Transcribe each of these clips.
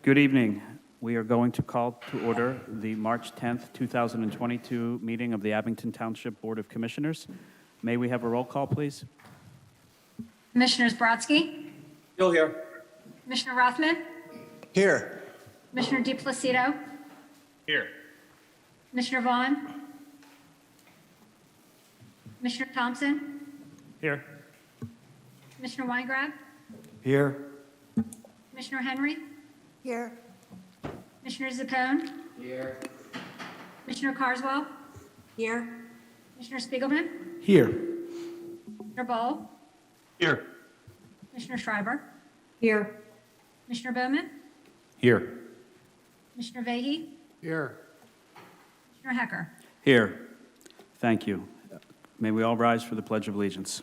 Good evening. We are going to call to order the March 10th, 2022 meeting of the Abington Township Board of Commissioners. May we have a roll call, please? Commissioners Brodsky, Still here. Commissioner Rothman, Here. Commissioner DePlacido, Here. Commissioner Vaughn, Commissioner Thompson, Here. Commissioner Weingrab, Here. Commissioner Henry, Here. Commissioner Zappone, Here. Commissioner Carswell, Here. Commissioner Spiegelman, Here. Commissioner Ball, Here. Commissioner Schreiber, Here. Commissioner Bowman, Here. Commissioner Vahey, Here. Commissioner Hecker. Here. Thank you. May we all rise for the Pledge of Allegiance.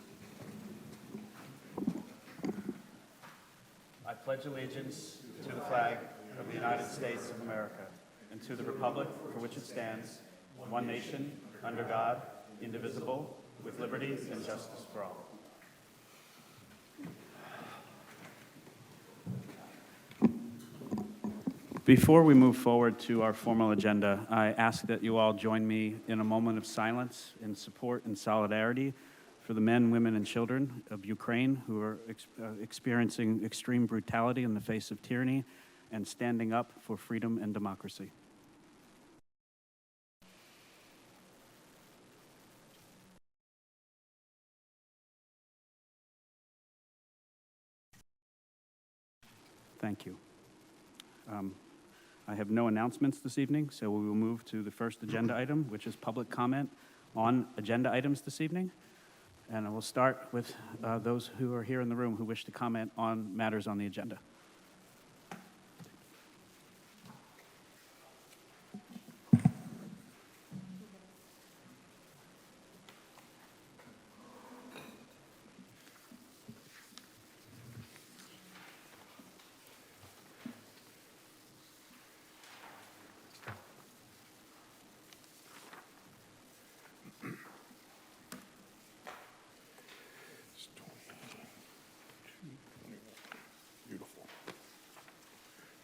I pledge allegiance to the flag of the United States of America and to the republic for which it stands, one nation, under God, indivisible, with liberty and justice for all. Before we move forward to our formal agenda, I ask that you all join me in a moment of silence in support and solidarity for the men, women, and children of Ukraine who are experiencing extreme brutality in the face of tyranny and standing up for freedom and democracy. Thank you. I have no announcements this evening, so we will move to the first agenda item, which is public comment on agenda items this evening. And I will start with those who are here in the room who wish to comment on matters on the agenda.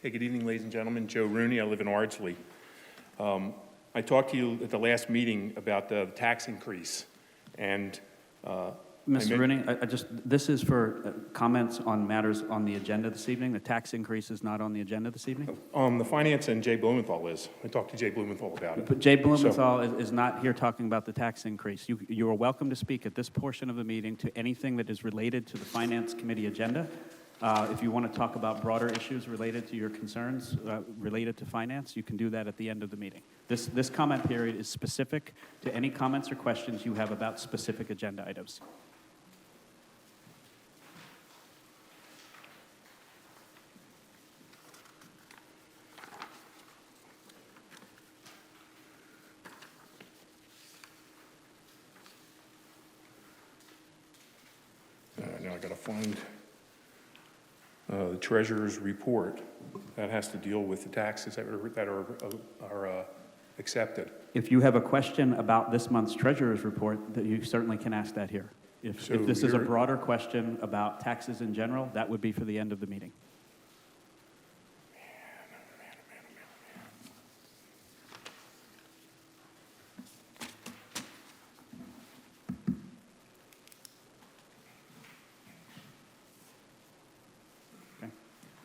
Hey, good evening, ladies and gentlemen. Joe Rooney. I live in Ardsley. I talked to you at the last meeting about the tax increase, and Mr. Rooney, this is for comments on matters on the agenda this evening. The tax increase is not on the agenda this evening. the finance and Jay Blumenthal is. I talked to Jay Blumenthal about it. But Jay Blumenthal is not here talking about the tax increase. You are welcome to speak at this portion of the meeting to anything that is related to the Finance Committee agenda. If you want to talk about broader issues related to your concerns related to finance, you can do that at the end of the meeting. This comment period is specific to any comments or questions you have about specific agenda items. Now I got to find the treasurer's report. That has to deal with the taxes that are accepted. If you have a question about this month's treasurer's report, that you certainly can ask that here. If this is a broader question about taxes in general, that would be for the end of the meeting.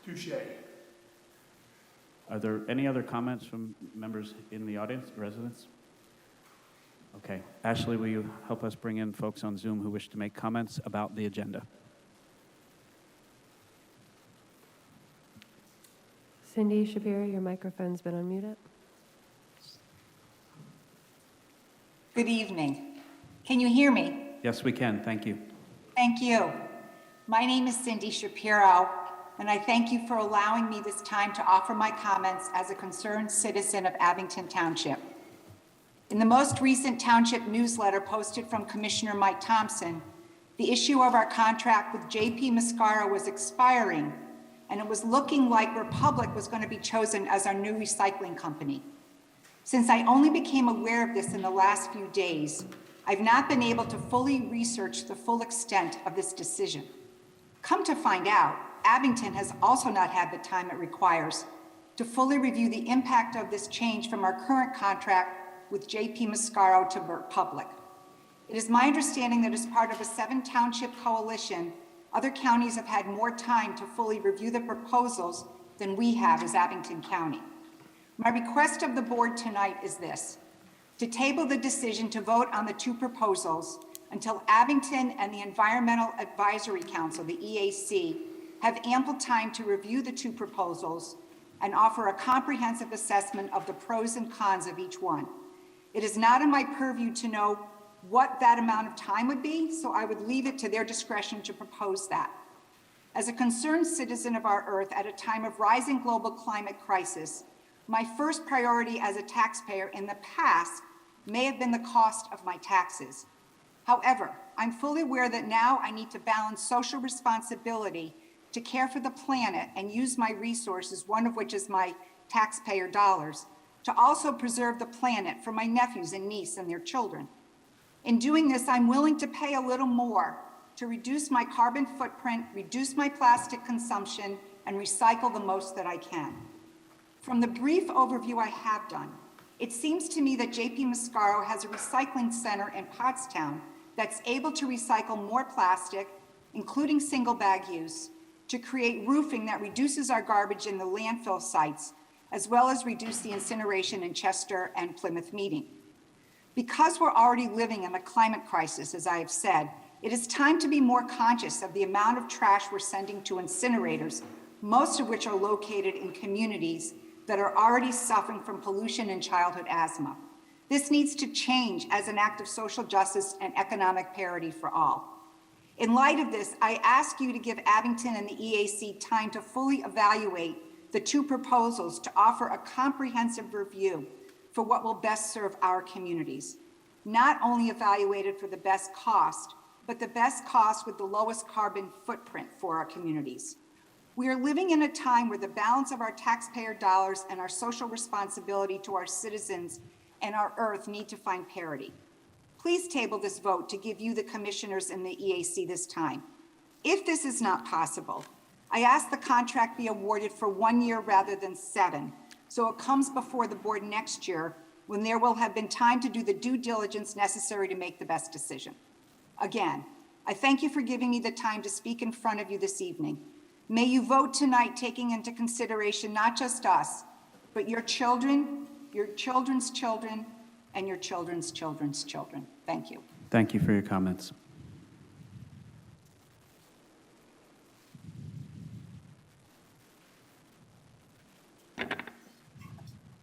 Touche. Are there any other comments from members in the audience, residents? Okay. Ashley, will you help us bring in folks on Zoom who wish to make comments about the agenda? Cindy Shapiro, your microphone's been unmuted. Good evening. Can you hear me? Yes, we can. Thank you. Thank you. My name is Cindy Shapiro, and I thank you for allowing me this time to offer my comments as a concerned citizen of Abington Township. In the most recent township newsletter posted from Commissioner Mike Thompson, the issue of our contract with JP Mascara was expiring, and it was looking like Republic was going to be chosen as our new recycling company. Since I only became aware of this in the last few days, I've not been able to fully research the full extent of this decision. Come to find out, Abington has also not had the time it requires to fully review the impact of this change from our current contract with JP Mascaro to Burt Public. It is my understanding that as part of a 7-township coalition, other counties have had more time to fully review the proposals than we have as Abington County. My request of the board tonight is this: to table the decision to vote on the 2 proposals until Abington and the Environmental Advisory Council, the EAC, have ample time to review the 2 proposals and offer a comprehensive assessment of the pros and cons of each one. It is not in my purview to know what that amount of time would be, so I would leave it to their discretion to propose that. As a concerned citizen of our Earth at a time of rising global climate crisis, my first priority as a taxpayer in the past may have been the cost of my taxes. However, I'm fully aware that now I need to balance social responsibility to care for the planet and use my resources, one of which is my taxpayer dollars, to also preserve the planet for my nephews and niece and their children. In doing this, I'm willing to pay a little more to reduce my carbon footprint, reduce my plastic consumption, and recycle the most that I can. From the brief overview I have done, it seems to me that JP Mascaro has a recycling center in Pottstown that's able to recycle more plastic, including single bag use, to create roofing that reduces our garbage in the landfill sites, as well as reduce the incineration in Chester and Plymouth Meeting. Because we're already living in a climate crisis, as I have said, it is time to be more conscious of the amount of trash we're sending to incinerators, most of which are located in communities that are already suffering from pollution and childhood asthma. This needs to change as an act of social justice and economic parity for all. In light of this, I ask you to give Abington and the EAC time to fully evaluate the 2 proposals to offer a comprehensive review for what will best serve our communities. Not only evaluated for the best cost, but the best cost with the lowest carbon footprint for our communities. We are living in a time where the balance of our taxpayer dollars and our social responsibility to our citizens and our Earth need to find parity. Please table this vote to give you, the commissioners and the EAC, this time. If this is not possible, I ask the contract be awarded for 1 year rather than 7, so it comes before the board next year when there will have been time to do the due diligence necessary to make the best decision. Again, I thank you for giving me the time to speak in front of you this evening. May you vote tonight taking into consideration not just us, but your children, your children's children, and your children's children's children. Thank you. Thank you for your comments.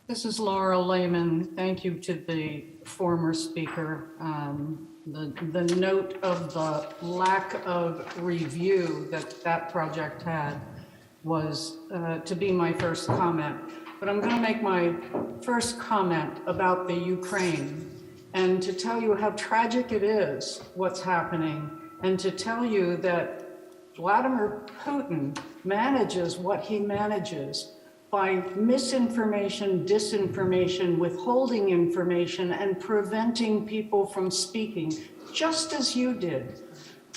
This is Laura Lehman. Thank you to the former speaker. The note of the lack of review that project had was to be my first comment. But I'm going to make my first comment about the Ukraine and to tell you how tragic it is what's happening, and to tell you that Vladimir Putin manages what he manages by misinformation, disinformation, withholding information, and preventing people from speaking, just as you did,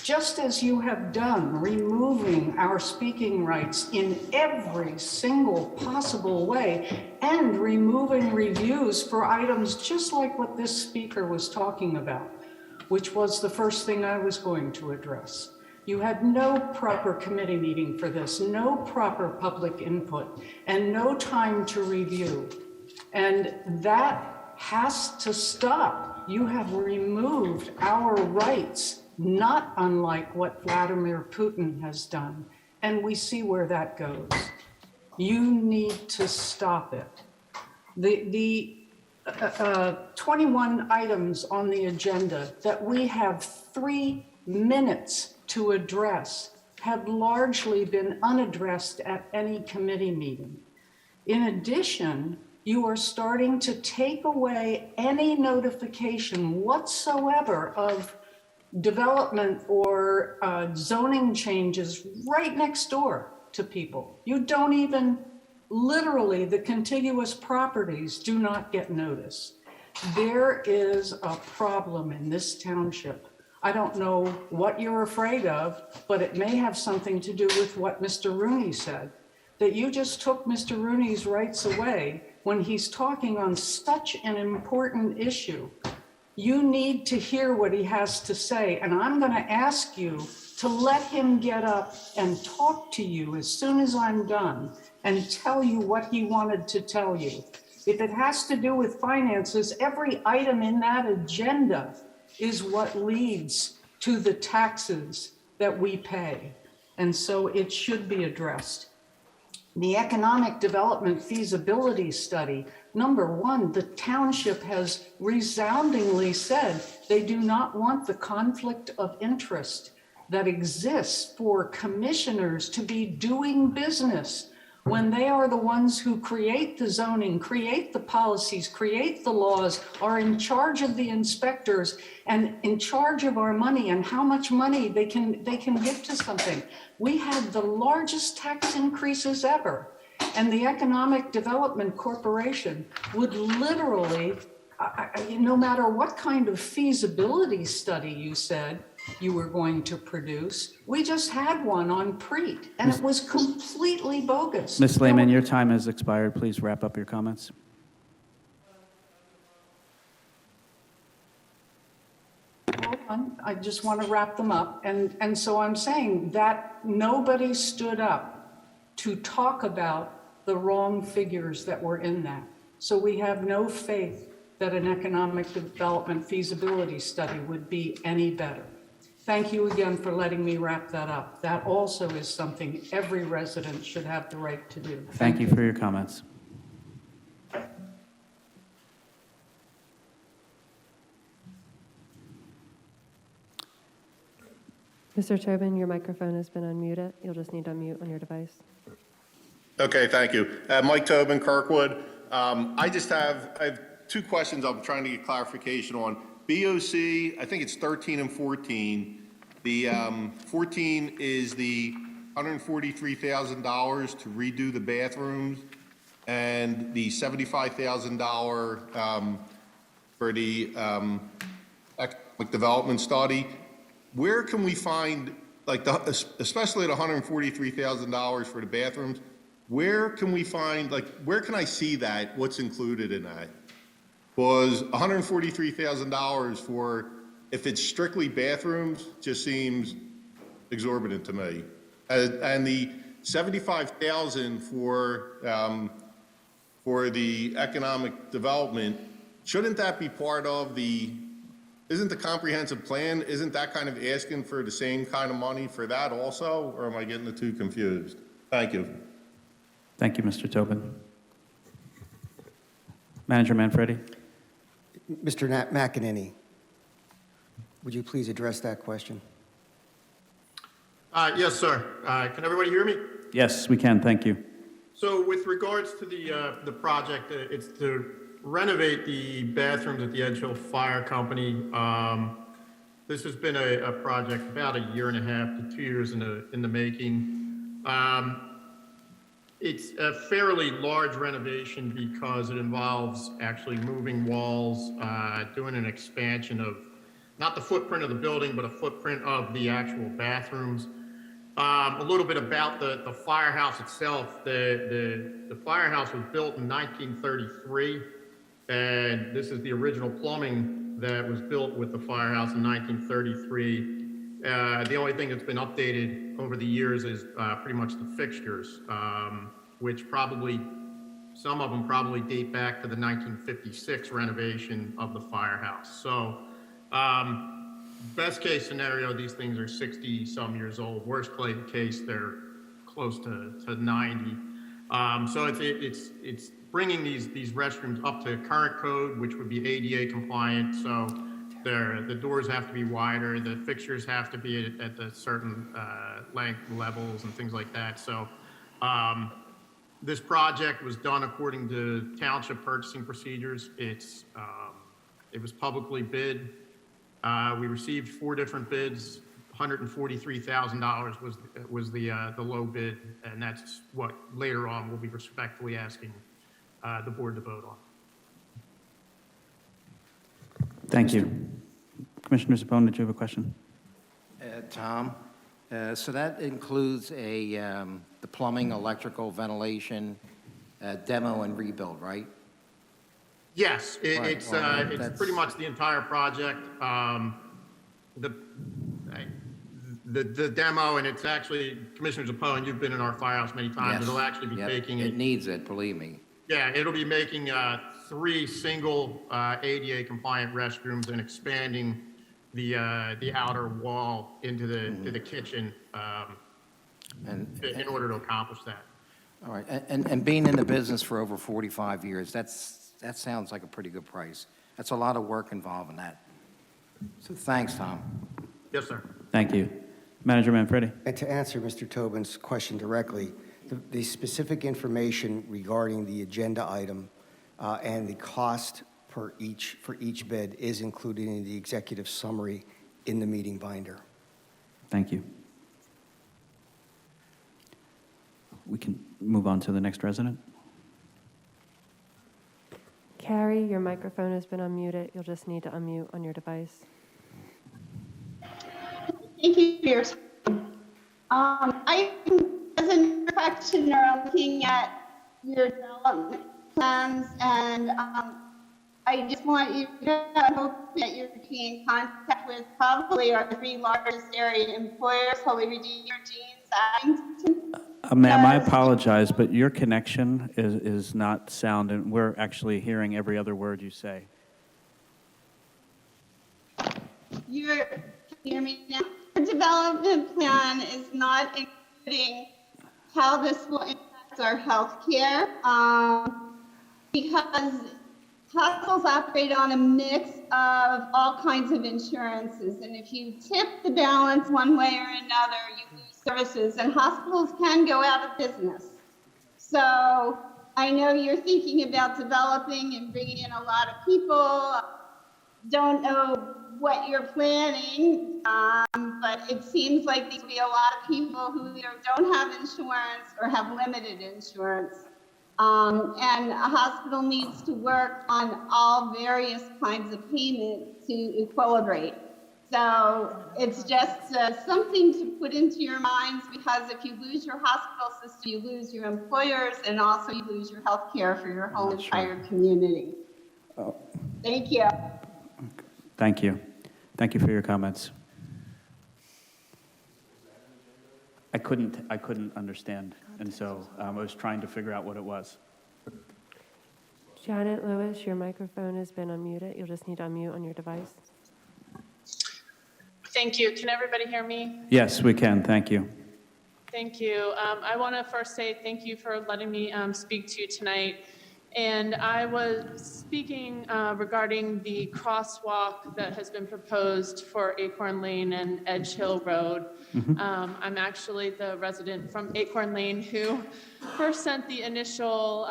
just as you have done, removing our speaking rights in every single possible way, and removing reviews for items just like what this speaker was talking about, which was the first thing I was going to address. You had no proper committee meeting for this, no proper public input, and no time to review. And that has to stop. You have removed our rights, not unlike what Vladimir Putin has done. And we see where that goes. You need to stop it. The 21 items on the agenda that we have 3 minutes to address have largely been unaddressed at any committee meeting. In addition, you are starting to take away any notification whatsoever of development or zoning changes right next door to people. You don't even, literally, the contiguous properties do not get notice. There is a problem in this township. I don't know what you're afraid of, but it may have something to do with what Mr. Rooney said. that you just took Mr. Rooney's rights away when he's talking on such an important issue. You need to hear what he has to say, and I'm going to ask you to let him get up and talk to you as soon as I'm done and tell you what he wanted to tell you. If it has to do with finances, every item in that agenda is what leads to the taxes that we pay. And so it should be addressed. The economic development feasibility study, number one, the township has resoundingly said they do not want the conflict of interest that exists for commissioners to be doing business when they are the ones who create the zoning, create the policies, create the laws, are in charge of the inspectors and in charge of our money and how much money they can give to something. We had the largest tax increases ever, and the Economic Development Corporation would literally, no matter what kind of feasibility study you said you were going to produce, we just had one on Preet, and it was completely bogus. Ms. Lehman, your time has expired. Please wrap up your comments. Hold on, I just want to wrap them up. And so I'm saying that nobody stood up to talk about the wrong figures that were in that. So we have no faith that an economic development feasibility study would be any better. Thank you again for letting me wrap that up. That also is something every resident should have the right to do. Thank you for your comments. Mr. Tobin, your microphone has been unmuted. You'll just need to unmute on your device. Okay, thank you. Mike Tobin, Kirkwood. I have two questions I'm trying to get clarification on. BOC, I think it's 13 and 14. The 14 is the $143,000 to redo the bathrooms, and the $75,000 for the economic development study. Where can we find, like, especially the $143,000 for the bathrooms? Where can we find, like, where can I see that? What's included in that? Was $143,000 for, if it's strictly bathrooms, just seems exorbitant to me. And the $75,000 for the economic development, shouldn't that be part of isn't the comprehensive plan, isn't that kind of asking for the same kind of money for that also, or am I getting the two confused? Thank you. Thank you, Mr. Tobin. Manager Manfredi. Mr. McEnany, would you please address that question? Yes, sir. Can everybody hear me? Yes, we can. Thank you. So with regards to the project, it's to renovate the bathrooms at the Edge Hill Fire Company. This has been a project about a year and a half to 2 years in the making. It's a fairly large renovation because it involves actually moving walls, doing an expansion of not the footprint of the building, but a footprint of the actual bathrooms. A little bit about the firehouse itself. The firehouse was built in 1933, and this is the original plumbing that was built with the firehouse in 1933. The only thing that's been updated over the years is pretty much the fixtures, which some of them probably date back to the 1956 renovation of the firehouse. So best case scenario, these things are 60 some years old. Worst case, they're close to 90. So it's bringing these restrooms up to current code, which would be ADA compliant. So the doors have to be wider, the fixtures have to be at the certain length levels and things like that. So this project was done according to township purchasing procedures. It was publicly bid. We received 4 different bids. $143,000 was the low bid, and that's what later on we'll be respectfully asking the board to vote on. Thank you. Commissioner Zepone, did you have a question? Tom, so that includes a the plumbing, electrical, ventilation, demo and rebuild, right? Yes, Right, it's well, it's that's- pretty much the entire project. The demo, and it's actually, Commissioner Zappone, you've been in our firehouse many times. Yes. It'll actually be Yep, taking it needs it, believe me. Yeah, it'll be making 3 single ADA compliant restrooms and expanding the outer wall into the kitchen And, in order to accomplish that. all right, and being in the business for over 45 years, that sounds like a pretty good price. That's a lot of work involved in that. So thanks, Tom. Yes, sir. Thank you. Manager Manfredi. And to answer Mr. Tobin's question directly, the specific information regarding the agenda item and the cost for each bid is included in the executive summary in the meeting binder. Thank you. We can move on to the next resident. Carrie, your microphone has been unmuted. You'll just need to unmute on your device. Thank you for your time. I, as a practitioner, looking at your development plans, and I just want you to hope that you're in contact with probably our 3 largest area employers, Holy Redeemer, Jeans, Abington. Ma'am, I apologize, but your connection is not sound, and we're actually hearing every other word you say. Can you hear me now? The development plan is not including how this will impact our health care, because hospitals operate on a mix of all kinds of insurances, and if you tip the balance one way or another, you lose services, and hospitals can go out of business. So I know you're thinking about developing and bringing in a lot of people. Don't know what you're planning, but it seems like there will be a lot of people who either don't have insurance or have limited insurance. And a hospital needs to work on all various kinds of payment to equilibrate. So it's just something to put into your minds, because if you lose your hospital system, you lose your employers, and also you lose your health care for your whole entire community. Thank you. Thank you. Thank you for your comments. I couldn't understand, and so I was trying to figure out what it was. Janet Lewis, your microphone has been unmuted. You'll just need to unmute on your device. Thank you. Can everybody hear me? Yes, we can. Thank you. Thank you. I want to first say thank you for letting me speak to you tonight. And I was speaking regarding the crosswalk that has been proposed for Acorn Lane and Edge Hill Road. I'm actually the resident from Acorn Lane who first sent the initial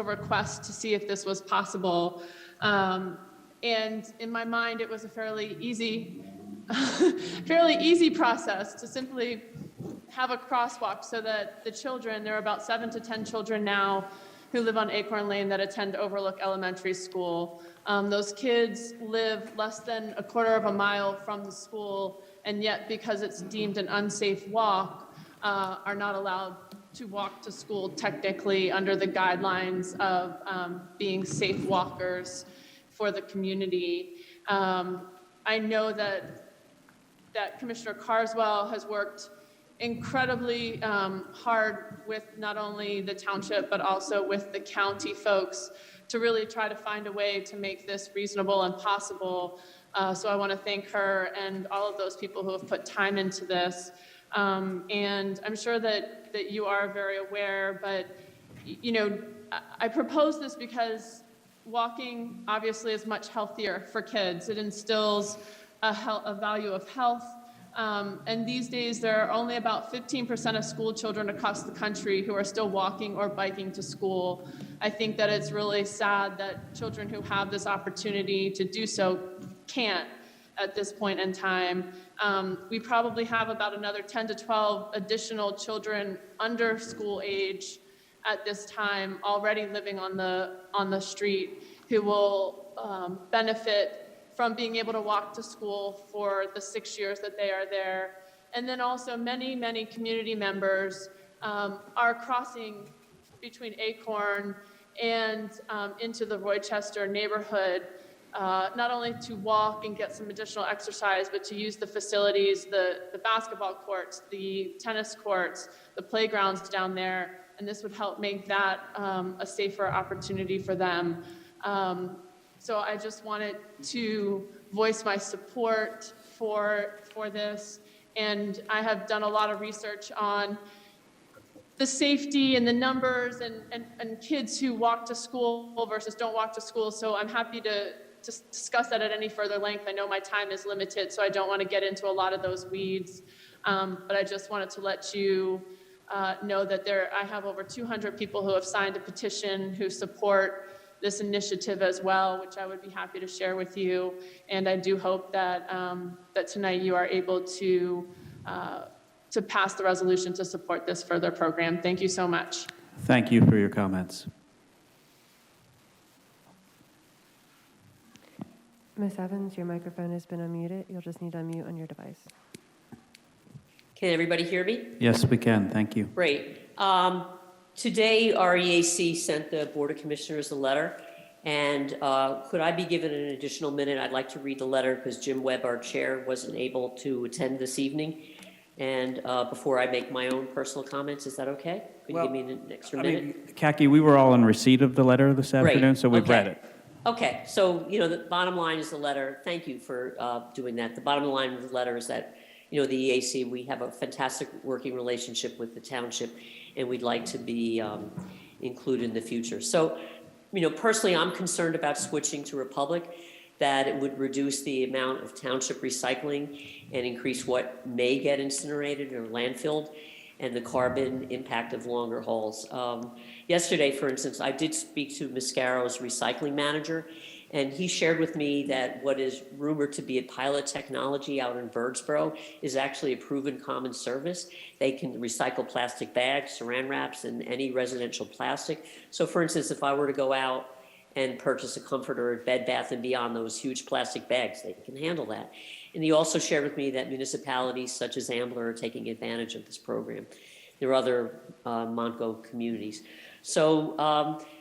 request to see if this was possible. And in my mind, it was a fairly easy process to simply have a crosswalk so that the children, there are about 7 to 10 children now who live on Acorn Lane that attend Overlook Elementary School. Those kids live less than a quarter of a mile from the school, and yet because it's deemed an unsafe walk, are not allowed to walk to school technically under the guidelines of being safe walkers for the community. I know that Commissioner Carswell has worked incredibly hard with not only the township, but also with the county folks to really try to find a way to make this reasonable and possible. So I want to thank her and all of those people who have put time into this. And I'm sure that you are very aware, but you know, I propose this because walking obviously is much healthier for kids. It instills a value of health. And these days, there are only about 15% of school children across the country who are still walking or biking to school. I think that it's really sad that children who have this opportunity to do so can't at this point in time. We probably have about another 10 to 12 additional children under school age at this time already living on the street who will benefit from being able to walk to school for the 6 years that they are there. And then also many, many community members our crossing between Acorn and into the Rochester neighborhood, not only to walk and get some additional exercise, but to use the facilities, the basketball courts, the tennis courts, the playgrounds down there, and this would help make that a safer opportunity for them. So I just wanted to voice my support for this, and I have done a lot of research on the safety and the numbers and kids who walk to school versus don't walk to school. So I'm happy to discuss that at any further length. I know my time is limited, so I don't want to get into a lot of those weeds. But I just wanted to let you know that I have over 200 people who have signed a petition who support this initiative as well, which I would be happy to share with you. And I do hope that that tonight you are able to pass the resolution to support this further program. Thank you so much. Thank you for your comments. Ms. Evans, your microphone has been unmuted. You'll just need to unmute on your device. Can everybody hear me? Yes, we can. Thank you. Great. Today, our EAC sent the Board of Commissioners a letter, and could I be given an additional minute? I'd like to read the letter because Jim Webb, our chair, wasn't able to attend this evening. And before I make my own personal comments, is that okay? Could you give me an extra minute? Kaki, we were all in receipt of the letter this Great. afternoon, so we've Okay. read it. Okay, so, the bottom line is the letter, thank you for doing that. The bottom line of the letter is that, the EAC, we have a fantastic working relationship with the township, and we'd like to be included in the future. So, personally, I'm concerned about switching to Republic, that it would reduce the amount of township recycling and increase what may get incinerated or landfilled, and the carbon impact of longer hauls. Yesterday, for instance, I did speak to Mascaro's recycling manager, and he shared with me that what is rumored to be a pilot technology out in Birdsboro is actually a proven common service. They can recycle plastic bags, saran wraps, and any residential plastic. So for instance, if I were to go out and purchase a comforter at Bed Bath & Beyond, those huge plastic bags, they can handle that. And he also shared with me that municipalities such as Ambler are taking advantage of this program. There are other Montgo communities. So,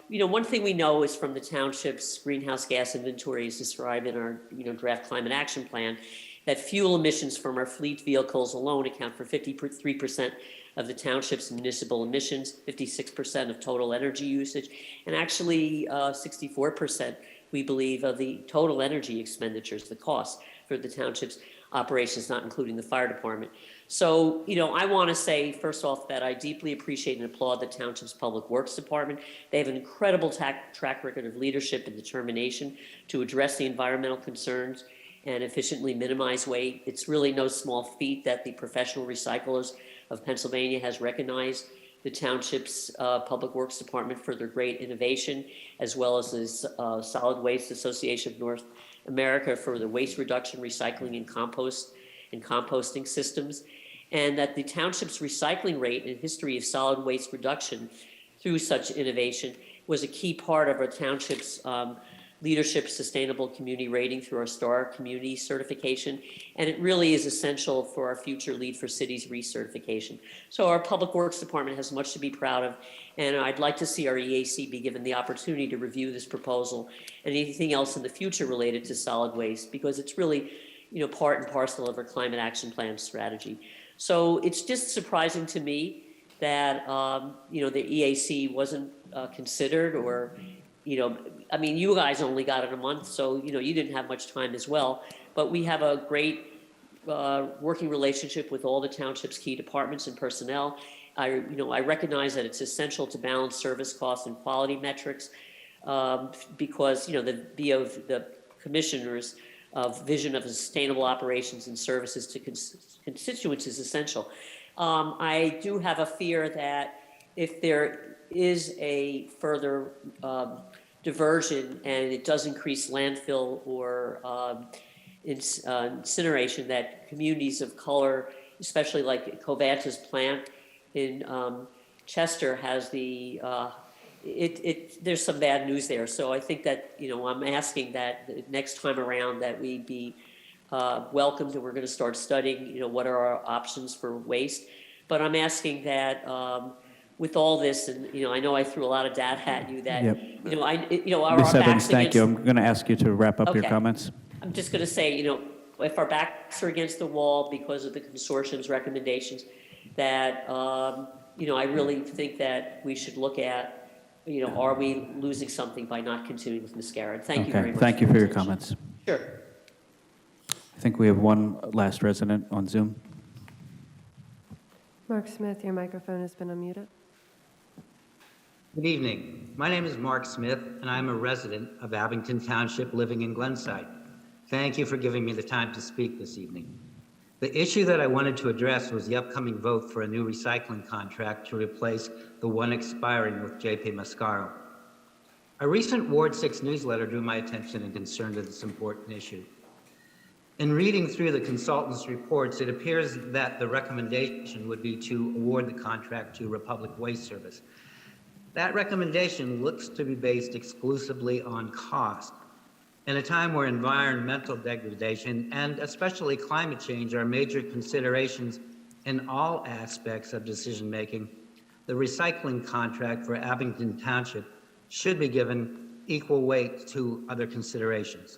one thing we know is from the township's greenhouse gas inventory as described in our, draft climate action plan, that fuel emissions from our fleet vehicles alone account for 53% of the township's municipal emissions, 56% of total energy usage, and actually 64%, we believe, of the total energy expenditures, the cost for the township's operations, not including the fire department. So, I want to say, first off, that I deeply appreciate and applaud the township's Public Works Department. They have an incredible track record of leadership and determination to address the environmental concerns and efficiently minimize waste. It's really no small feat that the Professional Recyclers of Pennsylvania has recognized the township's Public Works Department for their great innovation, as well as the Solid Waste Association of North America for the waste reduction, recycling, and composting systems, and that the township's recycling rate and history of solid waste reduction through such innovation was a key part of our township's leadership sustainable community rating through our STAR community certification, and it really is essential for our future Lead for Cities recertification. So our Public Works Department has much to be proud of, and I'd like to see our EAC be given the opportunity to review this proposal and anything else in the future related to solid waste, because it's really, part and parcel of our climate action plan strategy. So it's just surprising to me that, the EAC wasn't considered, or, you guys only got it a month, so, you didn't have much time as well. But we have a great working relationship with all the township's key departments and personnel. I recognize that it's essential to balance service costs and quality metrics because, the commissioners' vision of sustainable operations and services to constituents is essential. I do have a fear that if there is a further diversion and it does increase landfill or incineration, that communities of color, especially like Covanta's plant in Chester, has the there's some bad news there. So I think that I'm asking that next time around that we be welcomed, and we're going to start studying what are our options for waste. But I'm asking that, with all this, and, I know I threw a lot of data at you, that, Yep. are Ms. our Evans, backs thank you. against... I'm going to ask you to wrap up your Okay. comments. I'm just going to say, if our backs are against the wall because of the consortium's recommendations, that, I really think that we should look at, are we losing something by not continuing with Ms. Garrett? Thank you very much. Thank you for your attention. comments. Sure. I think we have one last resident on Zoom. Mark Smith, your microphone has been unmuted. Good evening. My name is Mark Smith, and I'm a resident of Abington Township living in Glenside. Thank you for giving me the time to speak this evening. The issue that I wanted to address was the upcoming vote for a new recycling contract to replace the one expiring with J.P. Mascaro. A recent Ward 6 newsletter drew my attention and concern to this important issue. In reading through the consultant's reports, it appears that the recommendation would be to award the contract to Republic Waste Service. That recommendation looks to be based exclusively on cost. In a time where environmental degradation and especially climate change are major considerations in all aspects of decision-making, the recycling contract for Abington Township should be given equal weight to other considerations.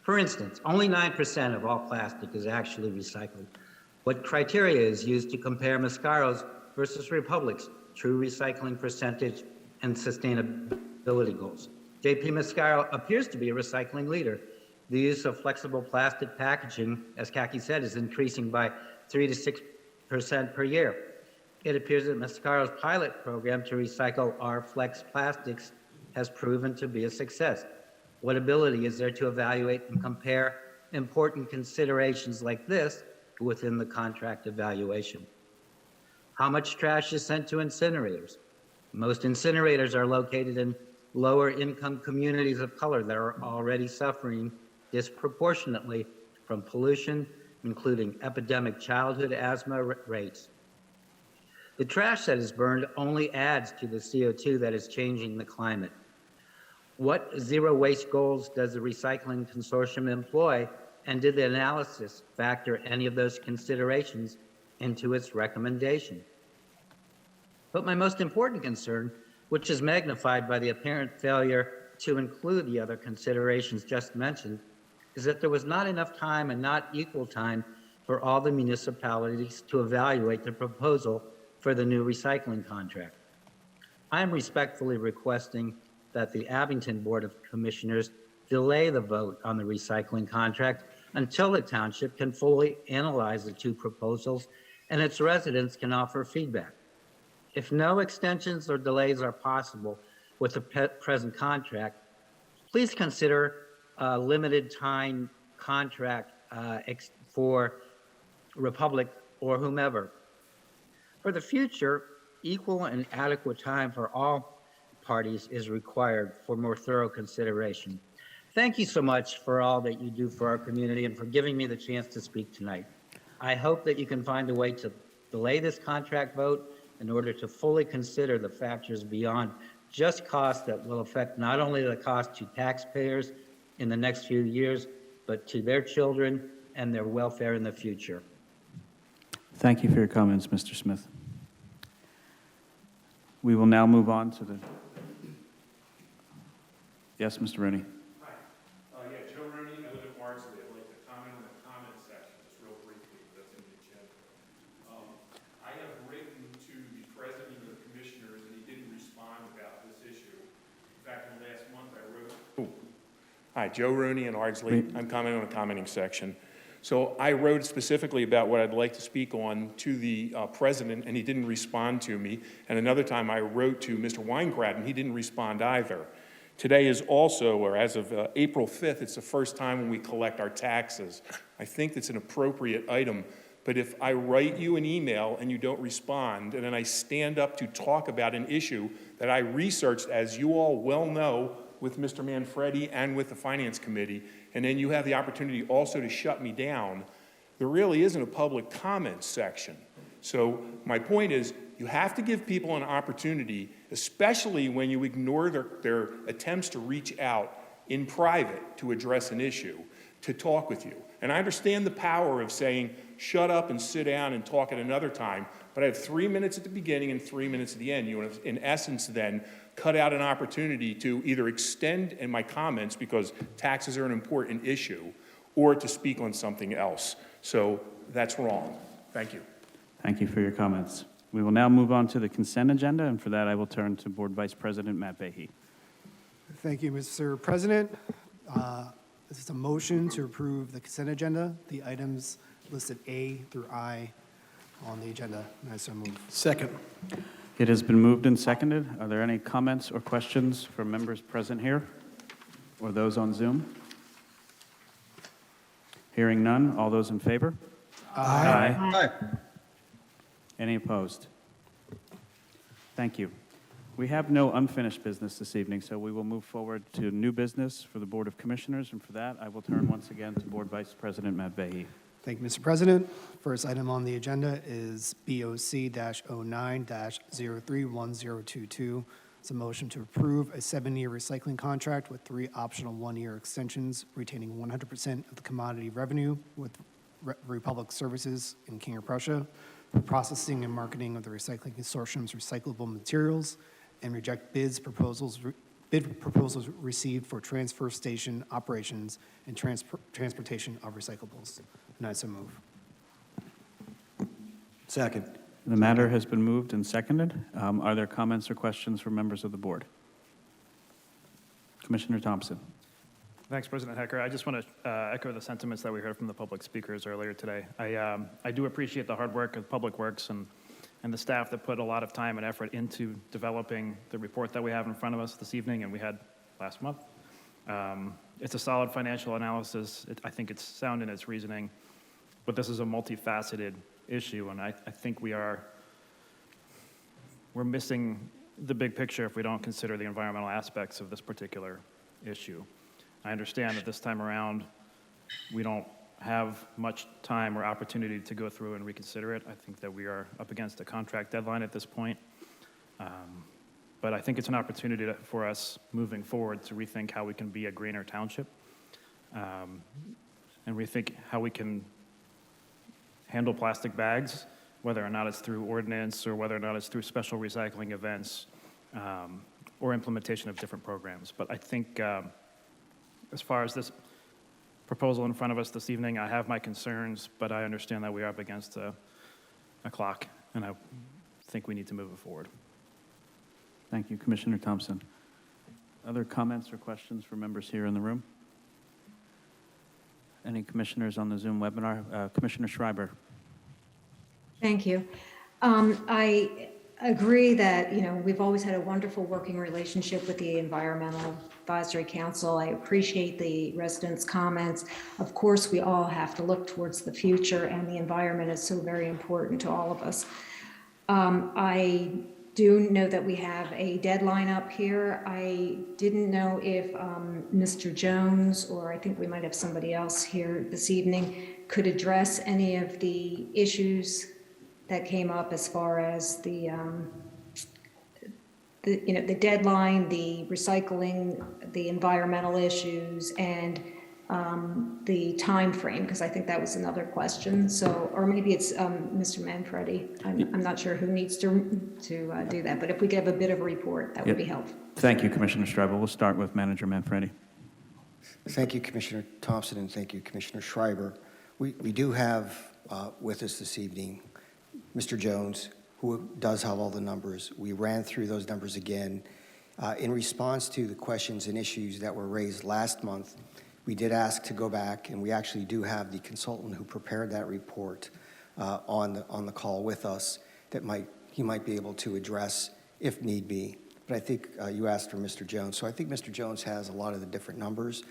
For instance, only 9% of all plastic is actually recycled. What criteria is used to compare Mascaro's versus Republic's true recycling percentage and sustainability goals? J.P. Mascaro appears to be a recycling leader. The use of flexible plastic packaging, as Kaki said, is increasing by 3 to 6% per year. It appears that Mascaro's pilot program to recycle our flex plastics has proven to be a success. What ability is there to evaluate and compare important considerations like this within the contract evaluation? How much trash is sent to incinerators? Most incinerators are located in lower income communities of color that are already suffering disproportionately from pollution, including epidemic childhood asthma rates. The trash that is burned only adds to the CO2 that is changing the climate. What zero waste goals does the recycling consortium employ, and did the analysis factor any of those considerations into its recommendation? But my most important concern, which is magnified by the apparent failure to include the other considerations just mentioned, is that there was not enough time and not equal time for all the municipalities to evaluate the proposal for the new recycling contract. I am respectfully requesting that the Abington Board of Commissioners delay the vote on the recycling contract until the township can fully analyze the two proposals and its residents can offer feedback. If no extensions or delays are possible with the present contract, please consider a limited time contract for Republic or whomever. For the future, equal and adequate time for all parties is required for more thorough consideration. Thank you so much for all that you do for our community and for giving me the chance to speak tonight. I hope that you can find a way to delay this contract vote in order to fully consider the factors beyond just costs that will affect not only the cost to taxpayers in the next few years, but to their children and their welfare in the future. Thank you for your comments, Mr. Smith. We will now move on to the... Yes, Mr. Rooney. Hi. Yeah, Joe Rooney, I live in Ardsley. I'd like to comment on the comment section, just real briefly, that's in the agenda. I have written to the president of the commissioners, and he didn't respond about this issue. In fact, in the last month, I wrote... Hi, Joe Rooney in Ardsley. I'm commenting on the commenting section. So I wrote specifically about what I'd like to speak on to the president, and he didn't respond to me. And another time I wrote to Mr. Weingrad, and he didn't respond either. Today is also, or as of April 5th, it's the first time when we collect our taxes. I think it's an appropriate item. But if I write you an email and you don't respond, and then I stand up to talk about an issue that I researched, as you all well know, with Mr. Manfredi and with the Finance Committee, and then you have the opportunity also to shut me down, there really isn't a public comment section. So my point is, you have to give people an opportunity, especially when you ignore their attempts to reach out in private to address an issue, to talk with you. And I understand the power of saying, shut up and sit down and talk at another time, but I have 3 minutes at the beginning and 3 minutes at the end. You have, in essence, then cut out an opportunity to either extend in my comments because taxes are an important issue, or to speak on something else. So that's wrong. Thank you. Thank you for your comments. We will now move on to the consent agenda, and for that, I will turn to Board Vice President Matt Vahey. Thank you, Mr. President. This is a motion to approve the consent agenda, the items listed A through I on the agenda, and I so move. Second. It has been moved and seconded. Are there any comments or questions from members present here or those on Zoom? Hearing none, all those in favor? Aye. Aye. Any opposed? Thank you. We have no unfinished business this evening, so we will move forward to new business for the Board of Commissioners, and for that, I will turn once again to Board Vice President Matt Vahey. Thank you, Mr. President. First item on the agenda is BOC-09-031022. It's a motion to approve a 7-year recycling contract with 3 optional 1-year extensions, retaining 100% of the commodity revenue with Republic Services in King of Prussia for processing and marketing of the Recycling Consortium's recyclable materials, and reject bid proposals received for transfer station operations and transportation of recyclables. And I so move. Second. The matter has been moved and seconded. Are there comments or questions from members of the board? Commissioner Thompson. Thanks, President Hecker. I just want to echo the sentiments that we heard from the public speakers earlier today. I do appreciate the hard work of Public Works and the staff that put a lot of time and effort into developing the report that we have in front of us this evening and we had last month. It's a solid financial analysis. I think it's sound in its reasoning, but this is a multifaceted issue, and I think we're missing the big picture if we don't consider the environmental aspects of this particular issue. I understand that this time around, we don't have much time or opportunity to go through and reconsider it. I think that we are up against a contract deadline at this point. But I think it's an opportunity for us moving forward to rethink how we can be a greener township and rethink how we can handle plastic bags, whether or not it's through ordinance or whether or not it's through special recycling events or implementation of different programs. But I think as far as this proposal in front of us this evening, I have my concerns, but I understand that we are up against a clock, and I think we need to move it forward. Thank you, Commissioner Thompson. Other comments or questions from members here in the room? Any commissioners on the Zoom webinar? Commissioner Schreiber. Thank you. I agree that, we've always had a wonderful working relationship with the Environmental Advisory Council. I appreciate the residents' comments. Of course, we all have to look towards the future, and the environment is so very important to all of us. I do know that we have a deadline up here. I didn't know if Mr. Jones, or I think we might have somebody else here this evening, could address any of the issues that came up as far as the deadline, the recycling, the environmental issues, and the time frame, because I think that was another question. So, or maybe it's Mr. Manfredi. I'm not sure who needs to do that, but if we give a bit of a report, that would be helpful. Thank you, Commissioner Schreiber. We'll start with Manager Manfredi. Thank you, Commissioner Thompson, and thank you, Commissioner Schreiber. We do have with us this evening Mr. Jones, who does have all the numbers. We ran through those numbers again. In response to the questions and issues that were raised last month, we did ask to go back, and we actually do have the consultant who prepared that report on the call with us that he might be able to address if need be. But I think you asked for Mr. Jones. So I think Mr. Jones has a lot of the different numbers.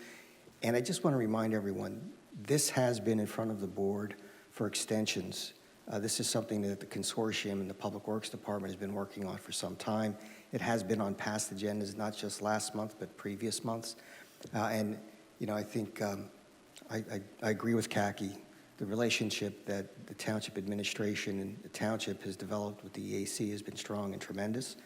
And I just want to remind everyone, this has been in front of the board for extensions. This is something that the consortium and the Public Works Department has been working on for some time. It has been on past agendas, not just last month, but previous months. And I think I agree with Kaki. The relationship that the township administration and the township has developed with the EAC has been strong and tremendous.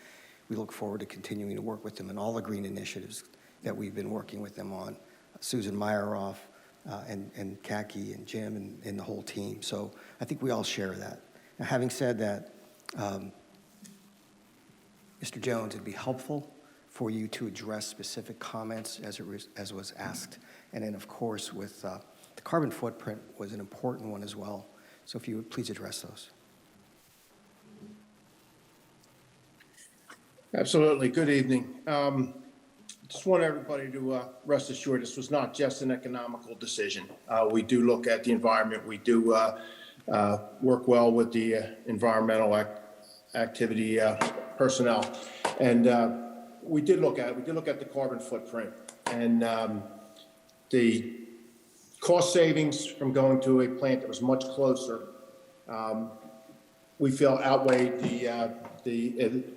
We look forward to continuing to work with them in all the green initiatives that we've been working with them on. Susan Myeroff, and Kaki and Jim and the whole team. So I think we all share that. Now, having said that, Mr. Jones, it'd be helpful for you to address specific comments as was asked. And then, of course, with the carbon footprint was an important one as well. So if you would please address those. Absolutely. Good evening. Just want everybody to rest assured this was not just an economical decision. We do look at the environment. We do work well with the environmental activity personnel. And we did look at it. We did look at the carbon footprint. And the cost savings from going to a plant that was much closer, we feel outweighed the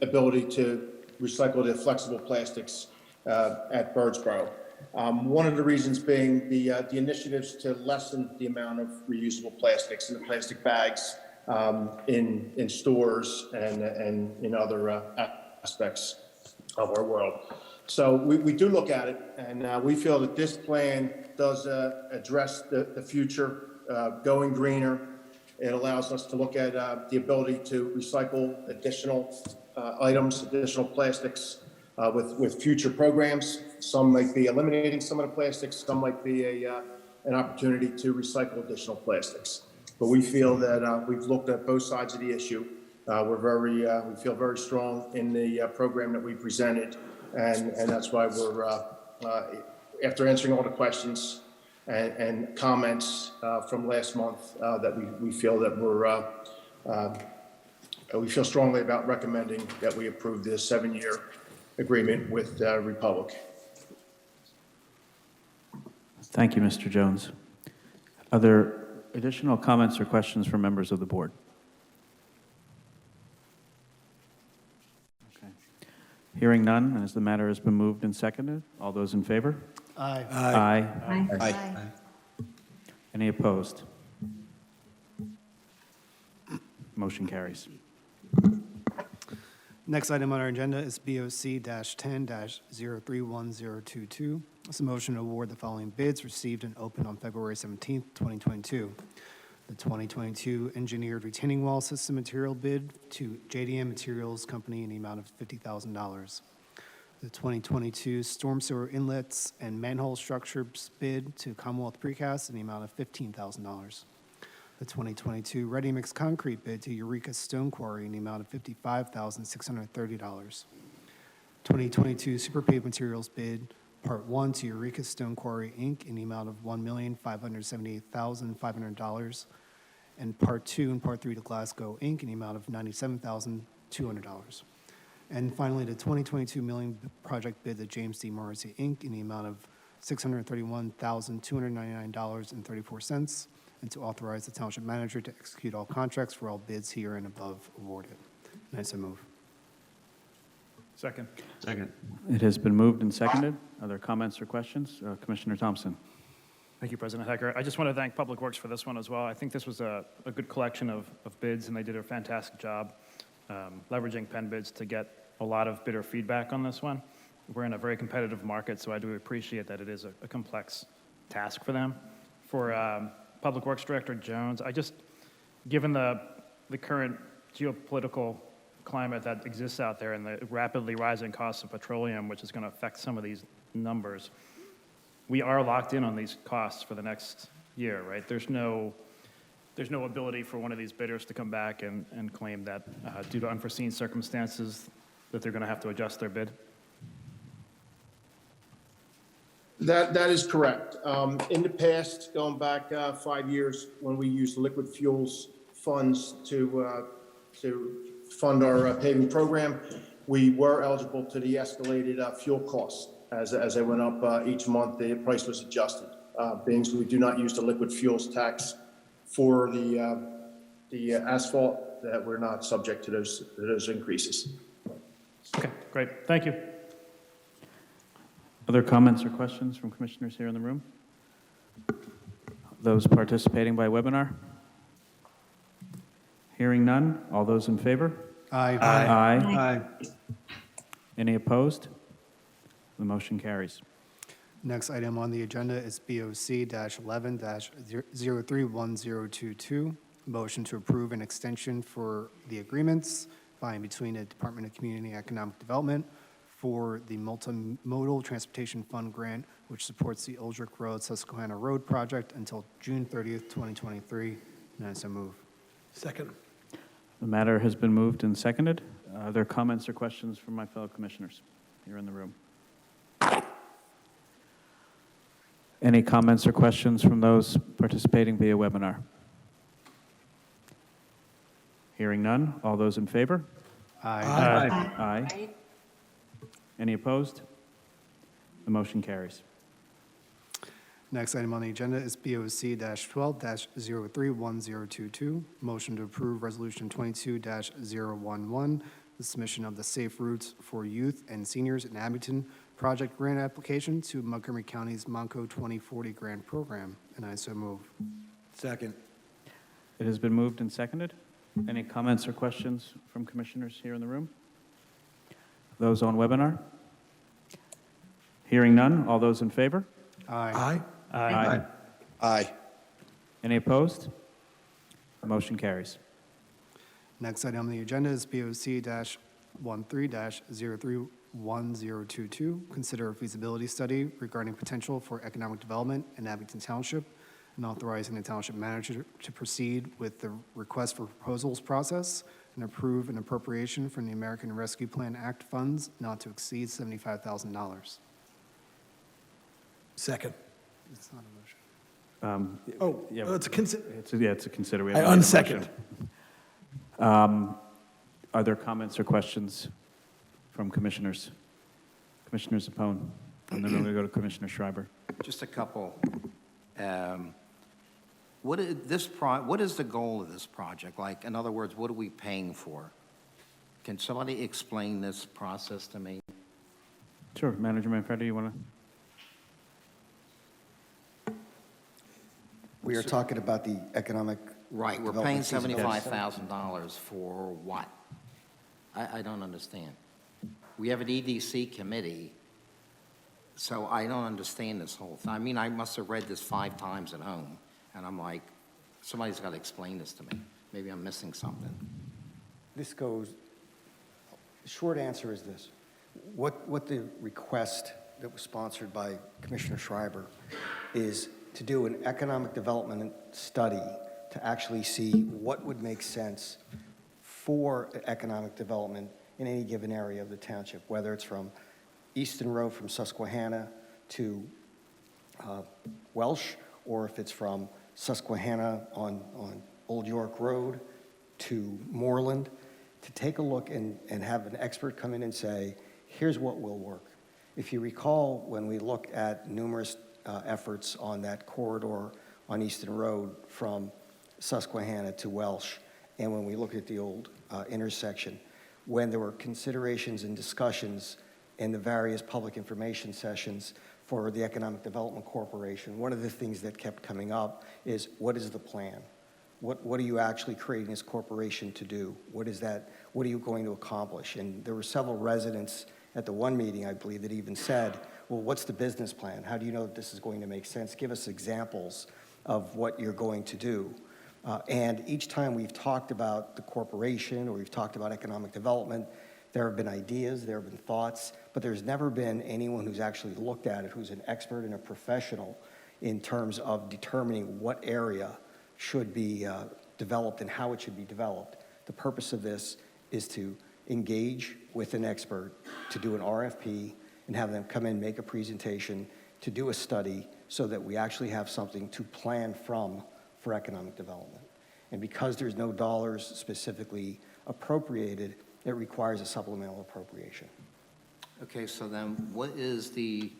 ability to recycle the flexible plastics at Birdsboro. One of the reasons being the initiatives to lessen the amount of reusable plastics and the plastic bags in stores and in other aspects of our world. So we do look at it, and we feel that this plan does address the future, going greener. It allows us to look at the ability to recycle additional items, additional plastics with future programs. Some might be eliminating some of the plastics. Some might be an opportunity to recycle additional plastics. But we feel that we've looked at both sides of the issue. We feel very strong in the program that we presented, and that's why we're after answering all the questions and comments from last month that we feel that we feel strongly about recommending that we approve this 7-year agreement with Republic. Thank you, Mr. Jones. Are there additional comments or questions from members of the board? Okay. Hearing none, as the matter has been moved and seconded, all those in favor? Aye. Aye. Aye. Any opposed? Motion carries. Next item on our agenda is BOC-10-031022. It's a motion to award the following bids received and opened on February 17th, 2022. The 2022 engineered retaining wall system material bid to JDM Materials Company in the amount of $50,000. The 2022 storm sewer inlets and manhole structures bid to Commonwealth Precast in the amount of $15,000. The 2022 ready-mix concrete bid to Eureka Stone Quarry in the amount of $55,630. 2022 super paved materials bid Part 1 to Eureka Stone Quarry, Inc. in the amount of $1,578,500. And Part 2 and Part 3 to Glasgow, Inc. in the amount of $97,200. And finally, the 2022 milling project bid to James D. Morrissey, Inc. in the amount of $631,299.34. And to authorize the township manager to execute all contracts for all bids here and above awarded. And I so move. Second. Second. It has been moved and seconded. Are there comments or questions? Commissioner Thompson. Thank you, President Hecker. I just want to thank Public Works for this one as well. I think this was a good collection of bids, and they did a fantastic job leveraging Penn bids to get a lot of bidder feedback on this one. We're in a very competitive market, so I do appreciate that it is a complex task for them. For Public Works Director Jones, given the current geopolitical climate that exists out there and the rapidly rising costs of petroleum, which is going to affect some of these numbers, we are locked in on these costs for the next year, right? There's no ability for one of these bidders to come back and claim that due to unforeseen circumstances that they're going to have to adjust their bid. That is correct. In the past, going back 5 years, when we used liquid fuels funds to fund our paving program, we were eligible to the escalated fuel costs. As they went up each month, the price was adjusted. Being we do not use the liquid fuels tax for the asphalt, that we're not subject to those increases. Okay, great. Thank you. Other comments or questions from commissioners here in the room? Those participating by webinar? Hearing none, all those in favor? Aye. Aye. Any opposed? The motion carries. Next item on the agenda is BOC-11-031022, motion to approve an extension for the agreements by and between the Department of Community and Economic Development for the Multimodal Transportation Fund grant, which supports the Aldrich Road Susquehanna Road project until June 30th, 2023. And I so move. Second. The matter has been moved and seconded. Are there comments or questions from my fellow commissioners here in the room? Any comments or questions from those participating via webinar? Hearing none. All those in favor? Aye. Aye. Any opposed? The motion carries. Next item on the agenda is BOC-12-031022, motion to approve Resolution 22-011, the submission of the Safe Routes for Youth and Seniors in Abington project grant application to Montgomery County's Monco 2040 grant program, and I so move. Second. It has been moved and seconded. Any comments or questions from commissioners here in the room? Those on webinar? Hearing none. All those in favor? Aye. Aye. Aye. Any opposed? The motion carries. Next item on the agenda is BOC-13-031022, consider a feasibility study regarding potential for economic development in Abington Township and authorizing the township manager to proceed with the request for proposals process and approve an appropriation from the American Rescue Plan Act funds not to exceed $75,000. Second. It's not a motion. Yeah, it's a consent. it's a consider. We I haven't made a unsecond. motion. Are there comments or questions from commissioners? Commissioner Zappone, and then we're going to go to Commissioner Schreiber. Just a couple. What is the goal of this project? Like, in other words, what are we paying for? Can somebody explain this process to me? Sure, Manager Manfredi, you want to? We are talking about the economic. Right, we're development paying feasibility. $75,000 for what? I don't understand. We have an EDC committee, so I don't understand this whole thing. I mean, I must have read this 5 times at home, and I'm like, somebody's got to explain this to me. Maybe I'm missing something. This goes, the short answer is this. What the request that was sponsored by Commissioner Schreiber is to do an economic development study to actually see what would make sense for economic development in any given area of the township, whether it's from Easton Road from Susquehanna to Welsh, or if it's from Susquehanna on Old York Road to Moreland, to take a look and have an expert come in and say, here's what will work. If you recall, when we looked at numerous efforts on that corridor on Easton Road from Susquehanna to Welsh, and when we looked at the old intersection, when there were considerations and discussions in the various public information sessions for the Economic Development Corporation, one of the things that kept coming up is, what is the plan? What are you actually creating this corporation to do? What is that? What are you going to accomplish? And there were several residents at the one meeting, I believe, that even said, well, what's the business plan? How do you know that this is going to make sense? Give us examples of what you're going to do. And each time we've talked about the corporation or we've talked about economic development, there have been ideas, there have been thoughts, but there's never been anyone who's actually looked at it, who's an expert and a professional in terms of determining what area should be developed and how it should be developed. The purpose of this is to engage with an expert, to do an RFP, and have them come in, make a presentation, to do a study so that we actually have something to plan from for economic development. And because there's no dollars specifically appropriated, it requires a supplemental appropriation. Okay, so then what is the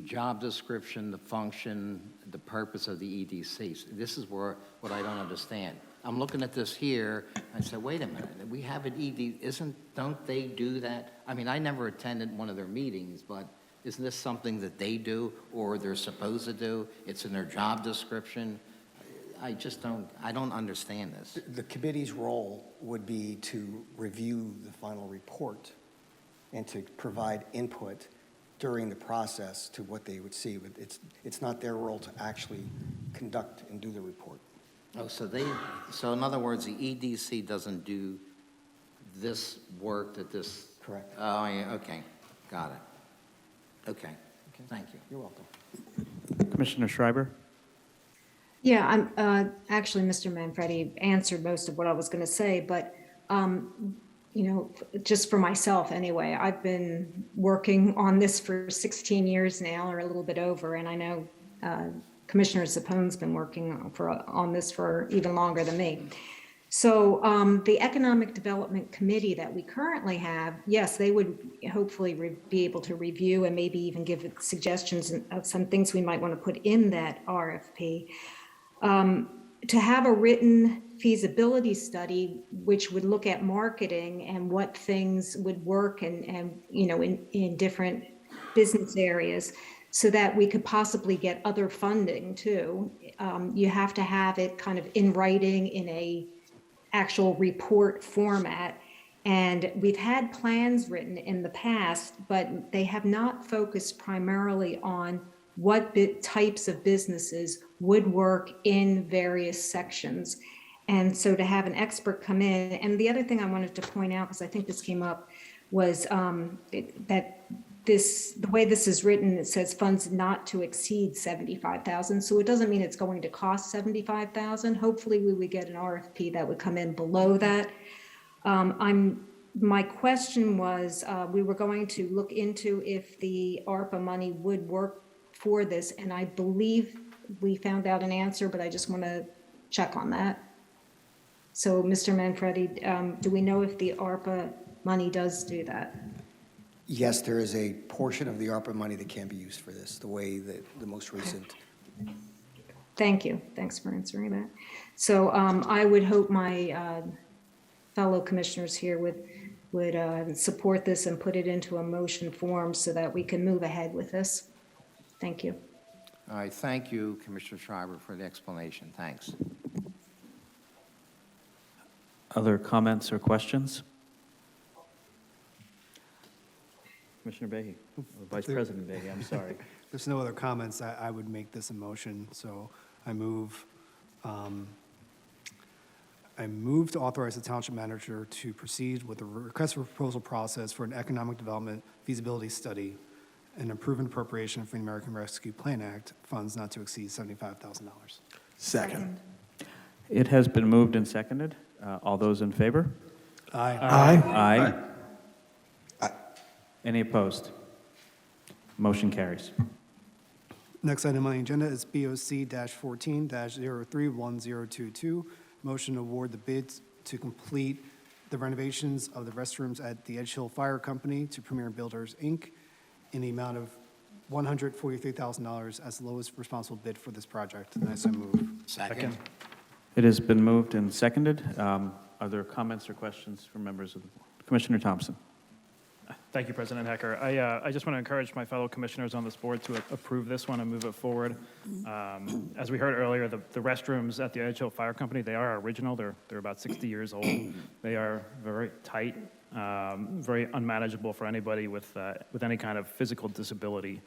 job description, the function, the purpose of the EDC? This is what I don't understand. I'm looking at this here, I said, wait a minute, we have an don't they do that? I mean, I never attended one of their meetings, but isn't this something that they do or they're supposed to do? It's in their job description. I don't understand this. The committee's role would be to review the final report and to provide input during the process to what they would see. But it's not their role to actually conduct and do the report. Oh, so in other words, the EDC doesn't do this work that this? Correct. Oh, yeah, okay, got it. Okay, thank you. You're welcome. Commissioner Schreiber? Yeah, actually, Mr. Manfredi answered most of what I was going to say, but, just for myself anyway, I've been working on this for 16 years now, or a little bit over, and I know Commissioner Sapone's been working on this for even longer than me. So the Economic Development Committee that we currently have, yes, they would hopefully be able to review and maybe even give suggestions of some things we might want to put in that RFP. To have a written feasibility study, which would look at marketing and what things would work and in different business areas, so that we could possibly get other funding too. You have to have it kind of in writing in a actual report format. And we've had plans written in the past, but they have not focused primarily on what types of businesses would work in various sections. And so to have an expert come in, and the other thing I wanted to point out, because I think this came up, was that the way this is written, it says funds not to exceed $75,000. So it doesn't mean it's going to cost $75,000. Hopefully we would get an RFP that would come in below that. My question was, we were going to look into if the ARPA money would work for this, and I believe we found out an answer, but I just want to check on that. So, Mr. Manfredi, do we know if the ARPA money does do that? Yes, there is a portion of the ARPA money that can be used for this, the way that the most recent. Thank you. Thanks for answering that. So I would hope my fellow commissioners here would support this and put it into a motion form so that we can move ahead with this. Thank you. All right, thank you, Commissioner Schreiber, for the explanation. Thanks. Other comments or questions? Commissioner Behe, Vice President Behe, I'm sorry. If there's no other comments, I would make this a motion. So I move to authorize the township manager to proceed with the request for proposal process for an economic development feasibility study and approve an appropriation for the American Rescue Plan Act funds not to exceed $75,000. Second. It has been moved and seconded. All those in favor? Aye. Aye. Aye. Any opposed? Motion carries. Next item on the agenda is BOC-14-031022. Motion to award the bids to complete the renovations of the restrooms at the Edge Hill Fire Company to Premier Builders, Inc. in the amount of $143,000 as the lowest responsible bid for this project. And I so move. Second. It has been moved and seconded. Are there comments or questions from members of the board? Commissioner Thompson. Thank you, President Hecker. I just want to encourage my fellow commissioners on this board to approve this one and move it forward. As we heard earlier, the restrooms at the Edge Hill Fire Company, they are original. They're about 60 years old. They are very tight, very unmanageable for anybody with any kind of physical disability.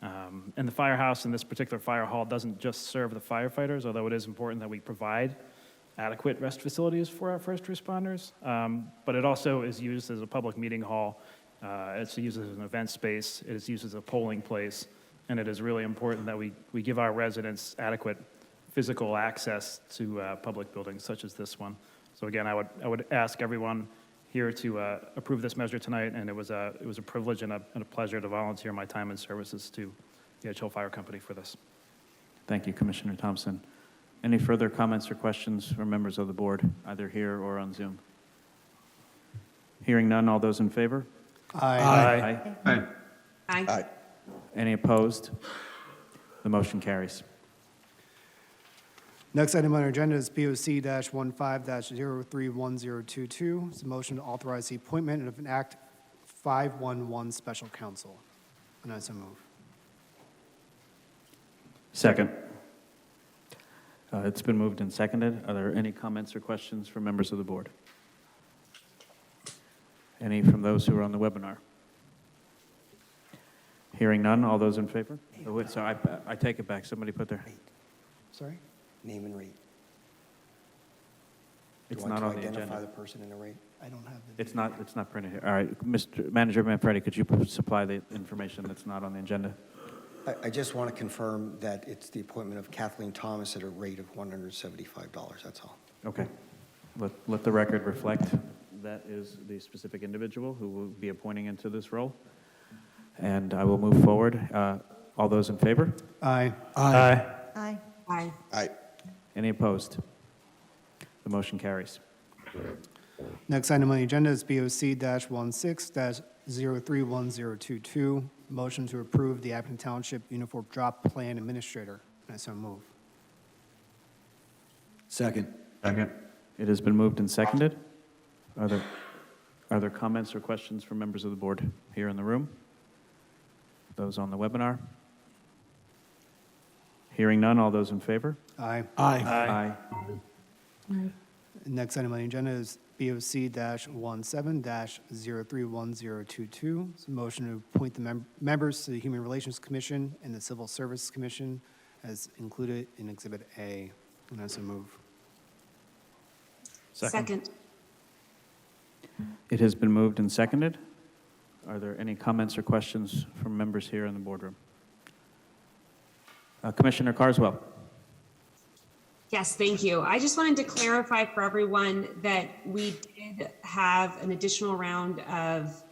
And the firehouse in this particular fire hall doesn't just serve the firefighters, although it is important that we provide adequate rest facilities for our first responders. But it also is used as a public meeting hall. It's used as an event space. It is used as a polling place. And it is really important that we give our residents adequate physical access to public buildings such as this one. So again, I would ask everyone here to approve this measure tonight, and it was a privilege and a pleasure to volunteer my time and services to the Edge Hill Fire Company for this. Thank you, Commissioner Thompson. Any further comments or questions from members of the board, either here or on Zoom? Hearing none, all those in favor? Aye. Aye. Aye. Any opposed? The motion carries. Next item on our agenda is BOC-15-031022. It's a motion to authorize the appointment of an Act 511 special counsel. And I so move. Second. It's been moved and seconded. Are there any comments or questions from members of the board? Any from those who are on the webinar? Hearing none, all those in favor? Oh, wait, sorry, I take it back. Somebody put their, Sorry? Name and rate. it's Do you want not to on the identify agenda. the person in the rate? I don't have the. It's not printed here. All right, Mr. Manager Manfredi, could you supply the information that's not on the agenda? I just want to confirm that it's the appointment of Kathleen Thomas at a rate of $175, that's all. Okay. Let the record reflect that is the specific individual who will be appointing into this role. And I will move forward. All those in favor? Aye. Aye. Aye. Aye. Any opposed? The motion carries. Next item on the agenda is BOC-16-031022, motion to approve the Abington Township Uniform Drop Plan Administrator. And I so move. Second. It has been moved and seconded. Are there comments or questions from members of the board here in the room? Those on the webinar? Hearing none, all those in favor? Aye. Aye. Next item on the agenda is BOC-17-031022. It's a motion to appoint the members to the Human Relations Commission and the Civil Service Commission as included in Exhibit A. And I so move. Second. It has been moved and seconded. Are there any comments or questions from members here in the boardroom? Commissioner Carswell. Yes, thank you. I just wanted to clarify for everyone that we did have an additional round of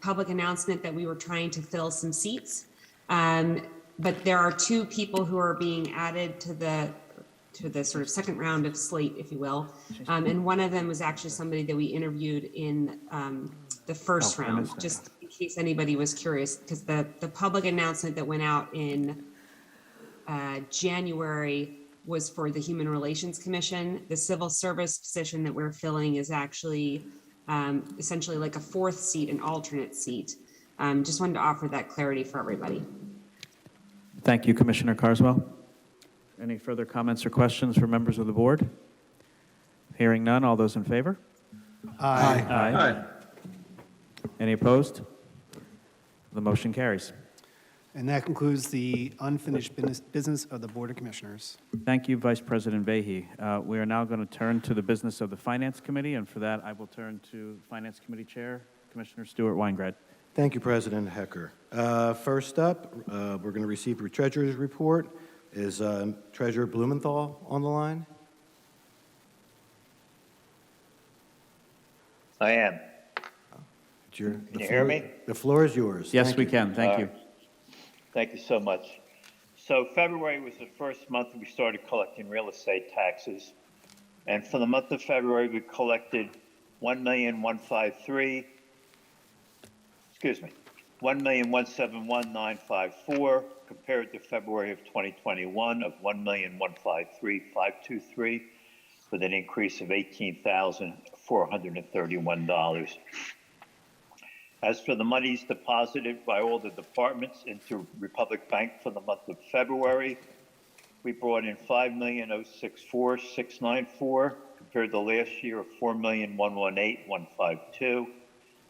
public announcement that we were trying to fill some seats. But there are two people who are being added to the sort of second round of slate, if you will. And one of them was actually somebody that we interviewed in the first round, just in case anybody was curious, because the public announcement that went out in January was for the Human Relations Commission. The Civil Service position that we're filling is actually essentially like a fourth seat, an alternate seat. Just wanted to offer that clarity for everybody. Thank you, Commissioner Carswell. Any further comments or questions from members of the board? Hearing none, all those in favor? Aye. Any opposed? The motion carries. And that concludes the unfinished business of the Board of Commissioners. Thank you, Vice President Vehy. We are now going to turn to the business of the Finance Committee, and for that, I will turn to Finance Committee Chair, Commissioner Stuart Weingrad. Thank you, President Hecker. First up, we're going to receive your Treasurer's report. Is Treasurer Blumenthal on the line? I am. Can you hear me? The floor is yours. Yes, we can. Thank you. Thank you so much. So February was the first month we started collecting real estate taxes. And for the month of February, we collected $1,171,954 compared to February of 2021 of $1,153,523 with an increase of $18,431. As for the monies deposited by all the departments into Republic Bank for the month of February, we brought in $5,064,694 compared to last year of $4,118,152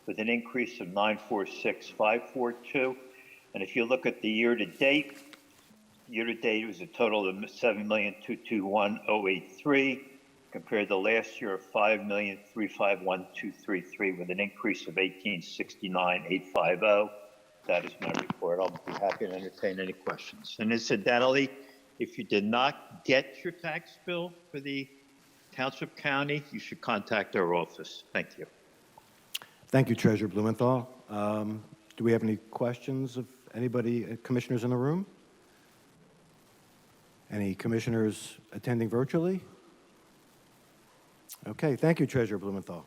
with an increase of $946,542. And if you look at the year-to-date, it was a total of $7,221,083 compared to last year of $5,351,233 with an increase of $18,69850. That is my report. I'll be happy to entertain any questions. And incidentally, if you did not get your tax bill for the Township County, you should contact our office. Thank you. Thank you, Treasurer Blumenthal. Do we have any questions of anybody, commissioners in the room? Any commissioners attending virtually? Okay, thank you, Treasurer Blumenthal.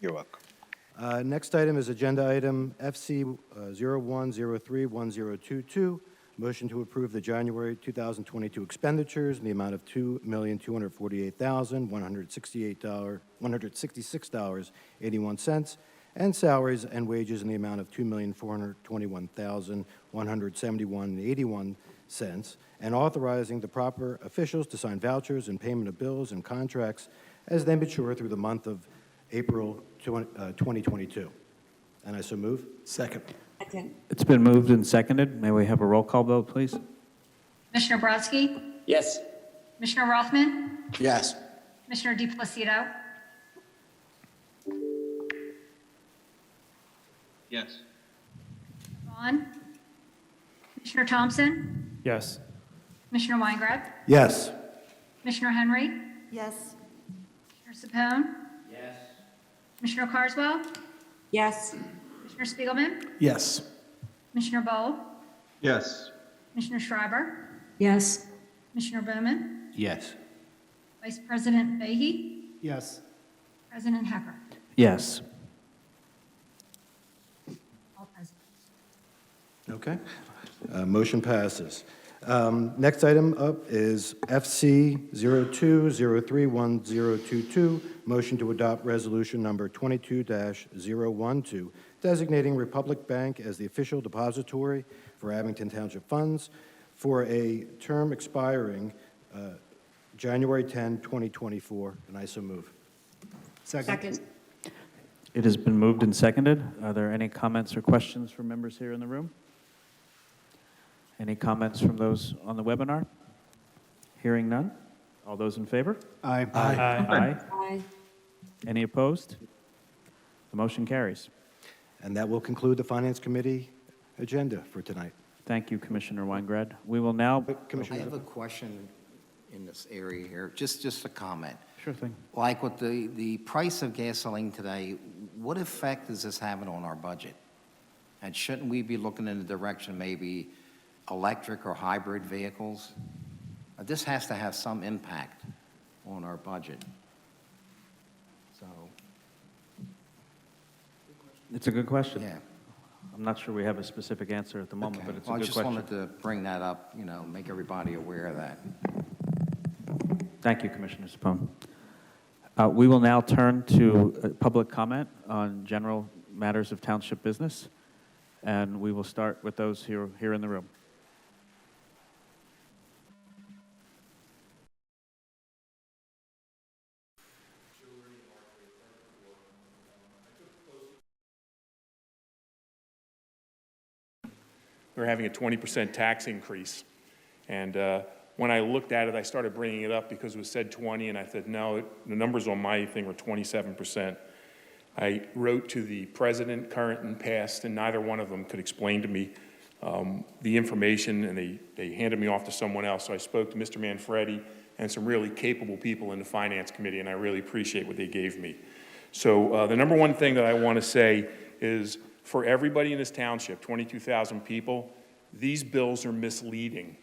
You're welcome. Next item is agenda item FC 01031022, motion to approve the January 2022 expenditures in the amount of $2,248,166.81 and salaries and wages in the amount of $2,421,171.81 and authorizing the proper officials to sign vouchers and payment of bills and contracts as they mature through the month of April 2022. And I so move. Second. Second. It's been moved and seconded. May we have a roll call vote, please? Commissioner Brodsky? Yes. Commissioner Rothman? Yes. Commissioner DePlacido? Yes. Vaughn? Commissioner Thompson? Yes. Commissioner Weingrab? Yes. Commissioner Henry? Yes. Commissioner Sapone? Yes. Commissioner Carswell? Yes. Commissioner Spiegelman? Yes. Commissioner Bowe? Yes. Commissioner Schreiber? Yes. Commissioner Bowman? Yes. Vice President Fahey? Yes. President Hecker? Yes. All present. Okay. Motion passes. Next item up is FC 02031022, motion to adopt resolution number 22-012, designating Republic Bank as the official depository for Abington Township funds for a term expiring January 10, 2024, and I so move. Second. It has been moved and seconded. Are there any comments or questions from members here in the room? Any comments from those on the webinar? Hearing none. All those in favor? Aye. Aye. Aye. Any opposed? The motion carries. And that will conclude the Finance Committee agenda for tonight. Thank you, Commissioner Weingrad. We will now... I Commissioner, have a question in this area here, just a comment. Sure thing. Like with the price of gasoline today, what effect is this having on our budget? And shouldn't we be looking in the direction maybe electric or hybrid vehicles? This has to have some impact on our budget. So, It's a good question. yeah. I'm not sure we have a specific answer at the moment, Okay. but it's a Well, I good just question. wanted to bring that up, make everybody aware of that. Thank you, Commissioner Sapone. We will now turn to public comment on general matters of township business, and we will start with those here in the room. We're having a 20% tax increase. And when I looked at it, I started bringing it up because it was said 20, and I said, no, the numbers on my thing were 27%. I wrote to the president, current and past, and neither one of them could explain to me the information, and they handed me off to someone else. So I spoke to Mr. Manfredi and some really capable people in the Finance Committee, and I really appreciate what they gave me. So the number one thing that I want to say is, for everybody in this township, 22,000 people, these bills are misleading.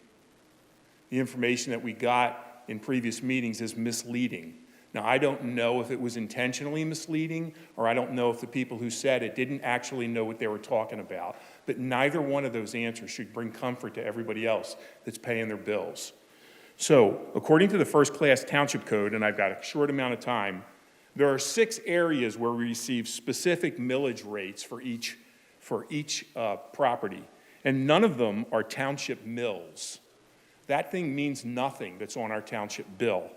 The information that we got in previous meetings is misleading. Now, I don't know if it was intentionally misleading, or I don't know if the people who said it didn't actually know what they were talking about, but neither one of those answers should bring comfort to everybody else that's paying their bills. So, according to the First Class Township Code, and I've got a short amount of time, there are 6 areas where we receive specific millage rates for each property, and none of them are township mills. That thing means nothing that's on our township bill.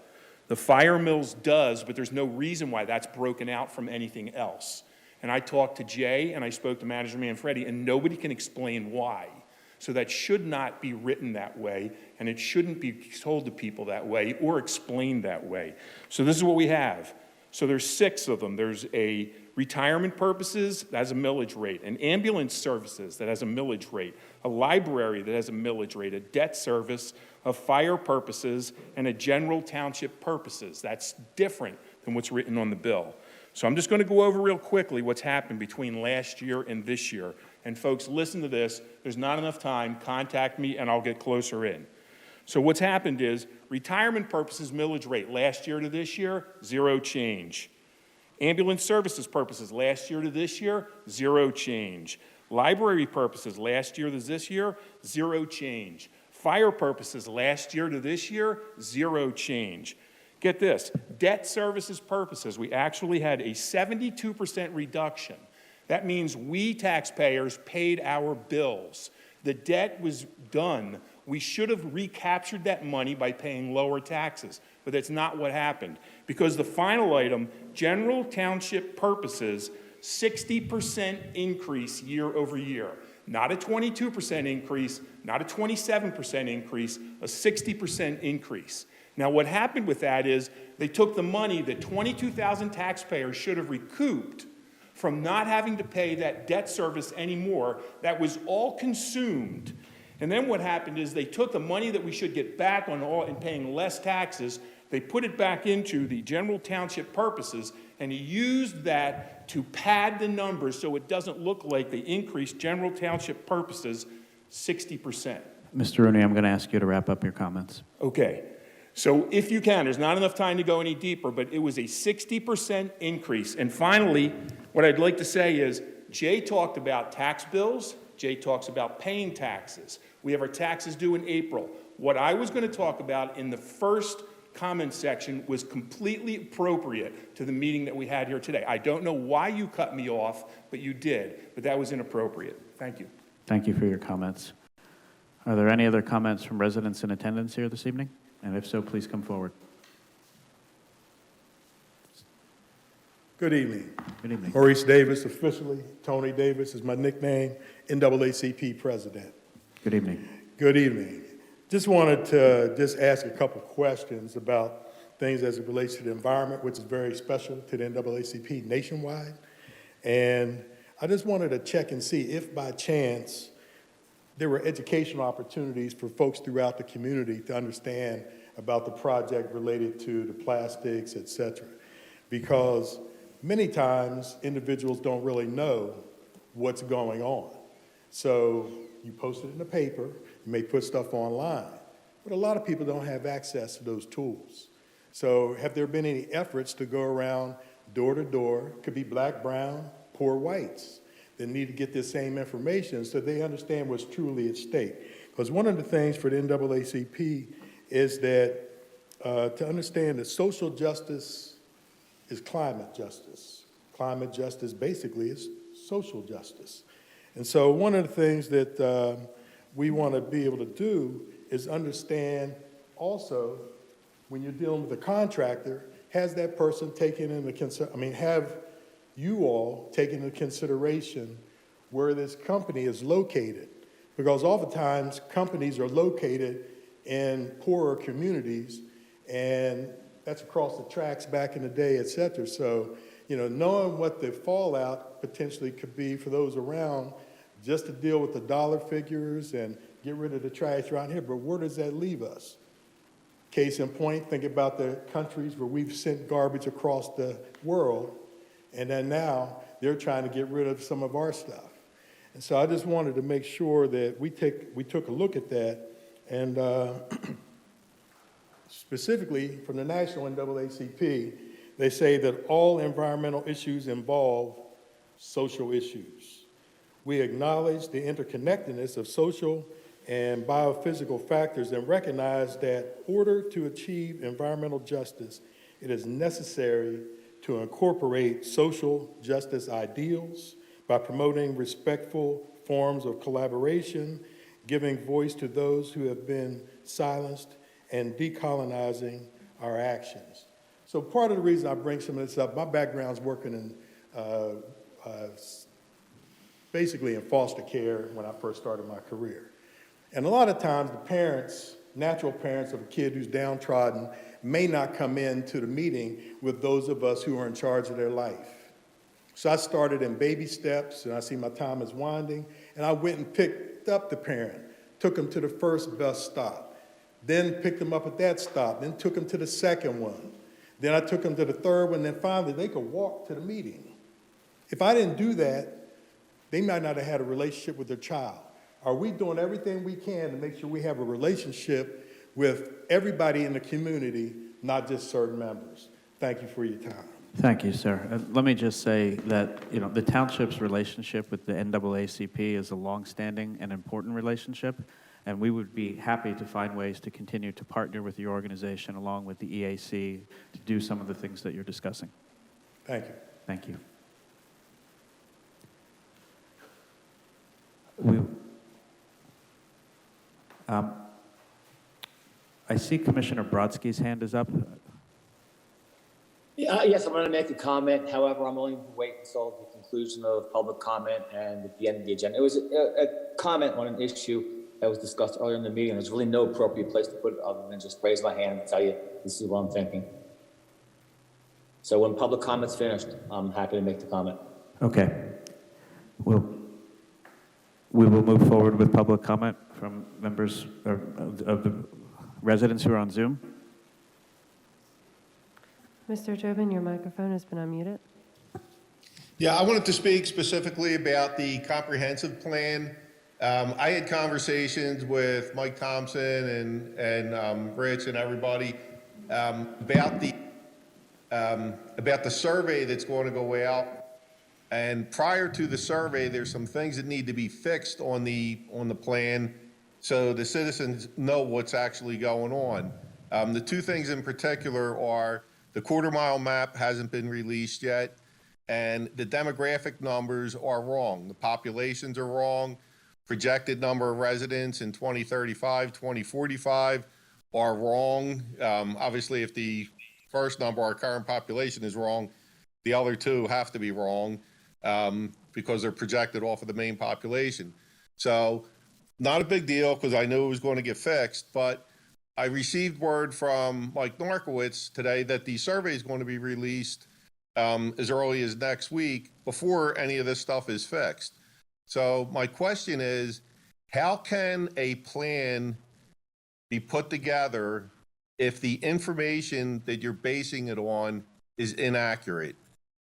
The fire mills does, but there's no reason why that's broken out from anything else. And I talked to Jay and I spoke to Manager Manfredi, and nobody can explain why. So that should not be written that way, and it shouldn't be told to people that way or explained that way. So this is what we have. So there's 6 of them. There's a retirement purposes, that has a millage rate, an ambulance services that has a millage rate, a library that has a millage rate, a debt service, a fire purposes, and a general township purposes. That's different than what's written on the bill. So I'm just going to go over real quickly what's happened between last year and this year. And folks, listen to this. There's not enough time. Contact me and I'll get closer in. So what's happened is retirement purposes millage rate last year to this year, 0 change. Ambulance services purposes last year to this year, 0 change. Library purposes last year to this year, 0 change. Fire purposes last year to this year, 0 change. Get this, debt services purposes, we actually had a 72% reduction. That means we taxpayers paid our bills. The debt was done. We should have recaptured that money by paying lower taxes, but that's not what happened. Because the final item, general township purposes, 60% increase year over year. Not a 22% increase, not a 27% increase, a 60% increase. Now, what happened with that is they took the money that 22,000 taxpayers should have recouped from not having to pay that debt service anymore. That was all consumed. And then what happened is they took the money that we should get back on all and paying less taxes, they put it back into the general township purposes, and he used that to pad the numbers so it doesn't look like they increased general township purposes 60%. Mr. Rooney, I'm going to ask you to wrap up your comments. Okay. So if you can, there's not enough time to go any deeper, but it was a 60% increase. And finally, what I'd like to say is Jay talked about tax bills. Jay talks about paying taxes. We have our taxes due in April. What I was going to talk about in the first comment section was completely appropriate to the meeting that we had here today. I don't know why you cut me off, but you did. But that was inappropriate. Thank you. Thank you for your comments. Are there any other comments from residents in attendance here this evening? And if so, please come forward. Good evening. Good evening. Maurice Davis, officially. Tony Davis is my nickname, NAACP president. Good evening. Good evening. Just wanted to ask a couple questions about things as it relates to the environment, which is very special to the NAACP nationwide. And I just wanted to check and see if by chance there were educational opportunities for folks throughout the community to understand about the project related to the plastics, et cetera. Because many times individuals don't really know what's going on. So you post it in the paper, you may put stuff online, but a lot of people don't have access to those tools. So have there been any efforts to go around door to door, could be black, brown, poor whites, that need to get this same information so they understand what's truly at stake? Because one of the things for the NAACP is that to understand that social justice is climate justice. Climate justice basically is social justice. And so one of the things that we want to be able to do is understand also when you're dealing with a contractor, has that person taken into have you all taken into consideration where this company is located? Because oftentimes companies are located in poorer communities, and that's across the tracks back in the day, et cetera. So, knowing what the fallout potentially could be for those around, just to deal with the dollar figures and get rid of the trash around here, but where does that leave us? Case in point, think about the countries where we've sent garbage across the world, and then now they're trying to get rid of some of our stuff. And so I just wanted to make sure that we took a look at that, and specifically from the national NAACP, they say that all environmental issues involve social issues. We acknowledge the interconnectedness of social and biophysical factors and recognize that in order to achieve environmental justice, it is necessary to incorporate social justice ideals by promoting respectful forms of collaboration, giving voice to those who have been silenced, and decolonizing our actions. So part of the reason I bring some of this up, my background's working in basically in foster care when I first started my career. And a lot of times the parents, natural parents of a kid who's downtrodden, may not come into the meeting with those of us who are in charge of their life. So I started in baby steps, and I see my time is winding, and I went and picked up the parent, took them to the first bus stop, then picked them up at that stop, then took them to the second one. Then I took them to the third one, then finally they could walk to the meeting. If I didn't do that, they might not have had a relationship with their child. Are we doing everything we can to make sure we have a relationship with everybody in the community, not just certain members? Thank you for your time. Thank you, sir. Let me just say that, the township's relationship with the NAACP is a longstanding and important relationship, and we would be happy to find ways to continue to partner with your organization along with the EAC to do some of the things that you're discussing. Thank you. Thank you. I see Commissioner Brodsky's hand is up. Yes, I'm going to make a comment. However, I'm willing to wait until the conclusion of public comment and at the end of the agenda. It was a comment on an issue that was discussed earlier in the meeting. There's really no appropriate place to put it other than just raise my hand and tell you this is what I'm thinking. So when public comment's finished, I'm happy to make the comment. Okay. We will move forward with public comment from members of the residents who are on Zoom. Mr. Tobin, your microphone has been unmuted. Yeah, I wanted to speak specifically about the comprehensive plan. I had conversations with Mike Thompson and Rich and everybody about the survey that's going to go out. And prior to the survey, there's some things that need to be fixed on the plan so the citizens know what's actually going on. The two things in particular are the quarter-mile map hasn't been released yet, and the demographic numbers are wrong. The populations are wrong. Projected number of residents in 2035, 2045 are wrong. Obviously, if the first number, our current population, is wrong, the other two have to be wrong because they're projected off of the main population. So not a big deal because I knew it was going to get fixed, but I received word from Mike Narkowitz today that the survey is going to be released as early as next week before any of this stuff is fixed. So my question is, how can a plan be put together if the information that you're basing it on is inaccurate?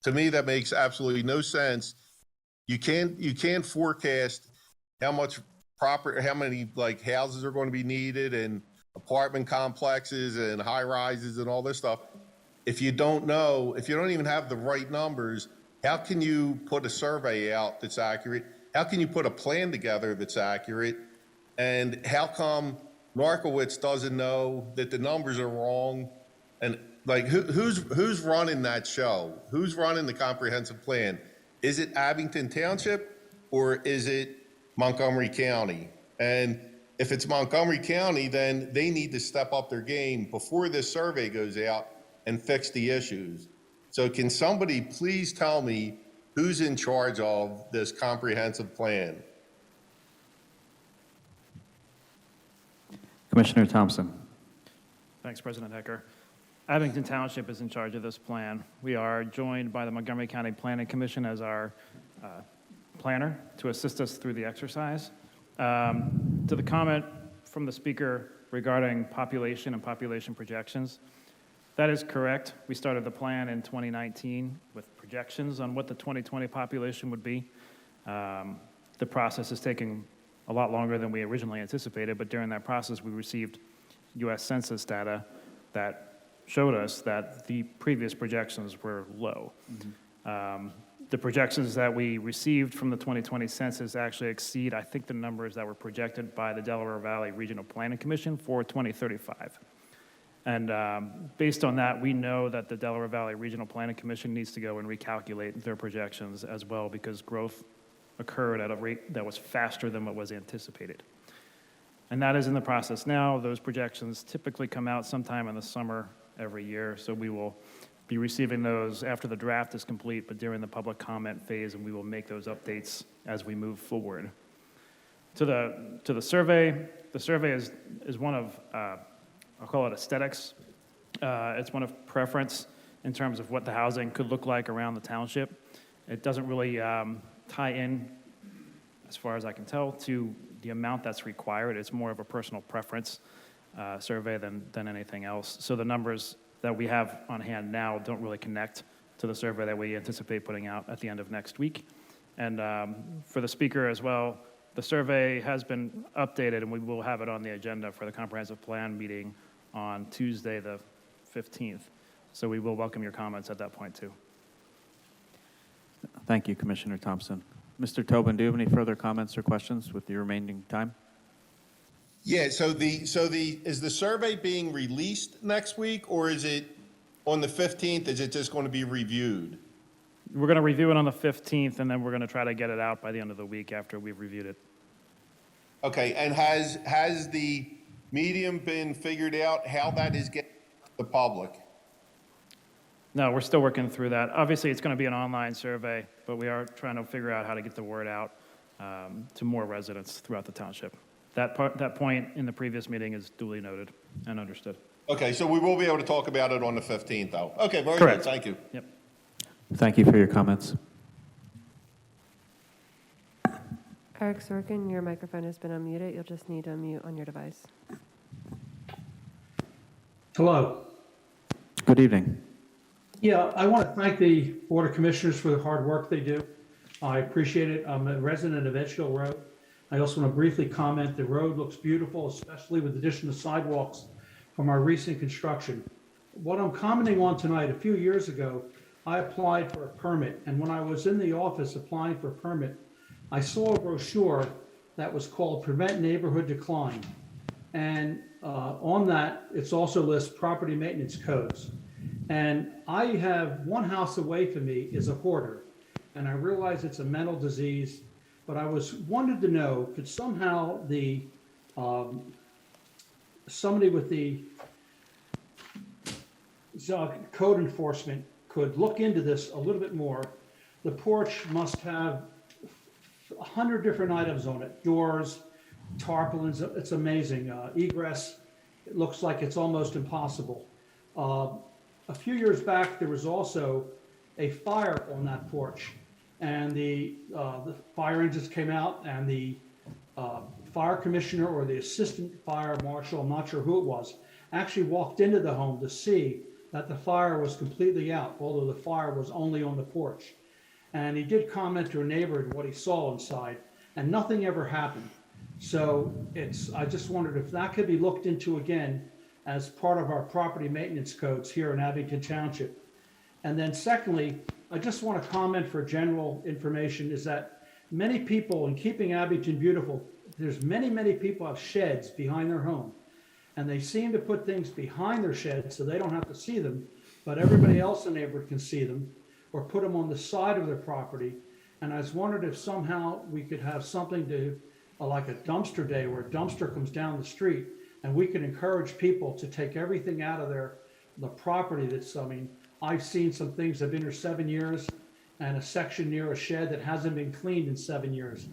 To me, that makes absolutely no sense. You can't forecast how many like houses are going to be needed and apartment complexes and high rises and all this stuff. If you don't know, if you don't even have the right numbers, how can you put a survey out that's accurate? How can you put a plan together that's accurate? And how come Narkowitz doesn't know that the numbers are wrong? And like, who's running that show? Who's running the comprehensive plan? Is it Abington Township or is it Montgomery County? And if it's Montgomery County, then they need to step up their game before this survey goes out and fix the issues. So can somebody please tell me who's in charge of this comprehensive plan? Commissioner Thompson. Thanks, President Hecker. Abington Township is in charge of this plan. We are joined by the Montgomery County Planning Commission as our planner to assist us through the exercise. To the comment from the speaker regarding population and population projections, that is correct. We started the plan in 2019 with projections on what the 2020 population would be. The process is taking a lot longer than we originally anticipated, but during that process, we received U.S. Census data that showed us that the previous projections were low. The projections that we received from the 2020 census actually exceed, I think, the numbers that were projected by the Delaware Valley Regional Planning Commission for 2035. And based on that, we know that the Delaware Valley Regional Planning Commission needs to go and recalculate their projections as well because growth occurred at a rate that was faster than what was anticipated. And that is in the process now. Those projections typically come out sometime in the summer every year, so we will be receiving those after the draft is complete, but during the public comment phase, and we will make those updates as we move forward. To the survey is one of, I'll call it aesthetics. It's one of preference in terms of what the housing could look like around the township. It doesn't really tie in, as far as I can tell, to the amount that's required. It's more of a personal preference survey than anything else. So the numbers that we have on hand now don't really connect to the survey that we anticipate putting out at the end of next week. And for the speaker as well, the survey has been updated and we will have it on the agenda for the comprehensive plan meeting on Tuesday the 15th. So we will welcome your comments at that point too. Thank you, Commissioner Thompson. Mr. Tobin, do you have any further comments or questions with the remaining time? Yeah, is the survey being released next week or is it on the 15th? Is it just going to be reviewed? We're going to review it on the 15th and then we're going to try to get it out by the end of the week after we've reviewed it. Okay, and has the medium been figured out how that is getting to the public? No, we're still working through that. Obviously, it's going to be an online survey, but we are trying to figure out how to get the word out to more residents throughout the township. That point in the previous meeting is duly noted and understood. Okay, so we will be able to talk about it on the 15th, though. Okay, very Correct. good, thank you. Yep. Thank you for your comments. Eric Sorkin, your microphone has been unmuted. You'll just need to unmute on your device. Hello. Good evening. Yeah, I want to thank the Board of Commissioners for the hard work they do. I appreciate it. I'm a resident of Edgehill Road. I also want to briefly comment, the road looks beautiful, especially with the addition of sidewalks from our recent construction. What I'm commenting on tonight, a few years ago, I applied for a permit, and when I was in the office applying for a permit, I saw a brochure that was called Prevent Neighborhood Decline. And on that, it's also lists property maintenance codes. And I have one house away from me is a hoarder, and I realize it's a mental disease, but I wanted to know, could somehow the somebody with the code enforcement could look into this a little bit more. The porch must have 100 different items on it, doors, tarpaulins, it's amazing. Egress, it looks like it's almost impossible. A few years back, there was also a fire on that porch, and the fire engines came out, and the fire commissioner or the assistant fire marshal, I'm not sure who it was, actually walked into the home to see that the fire was completely out, although the fire was only on the porch. And he did comment to a neighbor what he saw inside, and nothing ever happened. So I just wondered if that could be looked into again as part of our property maintenance codes here in Abington Township. And then secondly, I just want to comment for general information is that many people, in keeping Abington beautiful, there's many people have sheds behind their home. And they seem to put things behind their sheds so they don't have to see them, but everybody else in the neighborhood can see them, or put them on the side of their property. And I was wondering if somehow we could have something to, like a dumpster day where a dumpster comes down the street, and we can encourage people to take everything out of the property that's, I mean, I've seen some things that have been here 7 years, and a section near a shed that hasn't been cleaned in 7 years.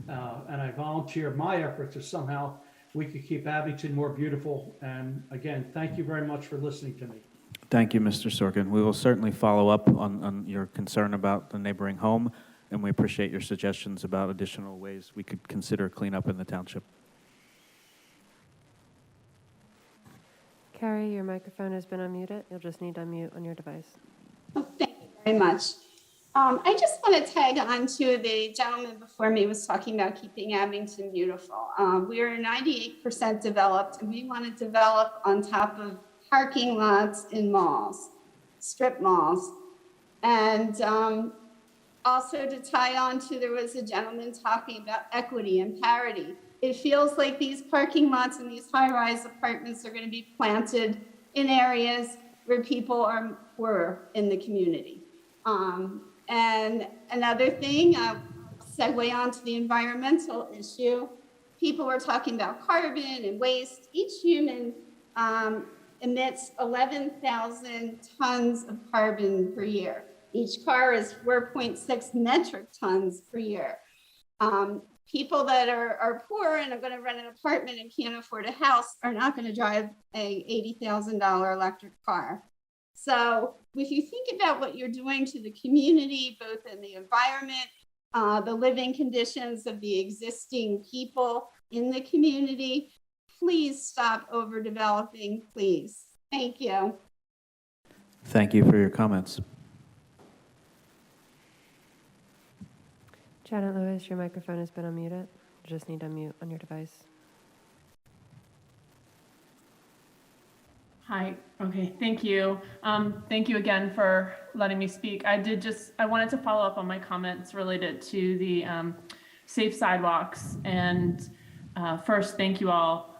And I volunteer my efforts if somehow we could keep Abington more beautiful. And again, thank you very much for listening to me. Thank you, Mr. Sorkin. We will certainly follow up on your concern about the neighboring home, and we appreciate your suggestions about additional ways we could consider cleanup in the township. Carrie, your microphone has been unmuted. You'll just need to unmute on your device. Oh, thank you very much. I just want to tag on to the gentleman before me was talking about keeping Abington beautiful. We are 98% developed, and we want to develop on top of parking lots in malls, strip malls. And also to tie on to, there was a gentleman talking about equity and parity. It feels like these parking lots and these high-rise apartments are going to be planted in areas where people are poorer in the community. And another thing, segue on to the environmental issue, people were talking about carbon and waste. Each human emits 11,000 tons of carbon per year. Each car is 4.6 metric tons per year. People that are poor and are going to rent an apartment and can't afford a house are not going to drive a $80,000 electric car. So if you think about what you're doing to the community, both in the environment, the living conditions of the existing people in the community, please stop overdeveloping, please. Thank you. Thank you for your comments. Janet Lewis, your microphone has been unmuted. You just need to unmute on your device. Hi, okay, thank you. Thank you again for letting me speak. I wanted to follow up on my comments related to the safe sidewalks. And first, thank you all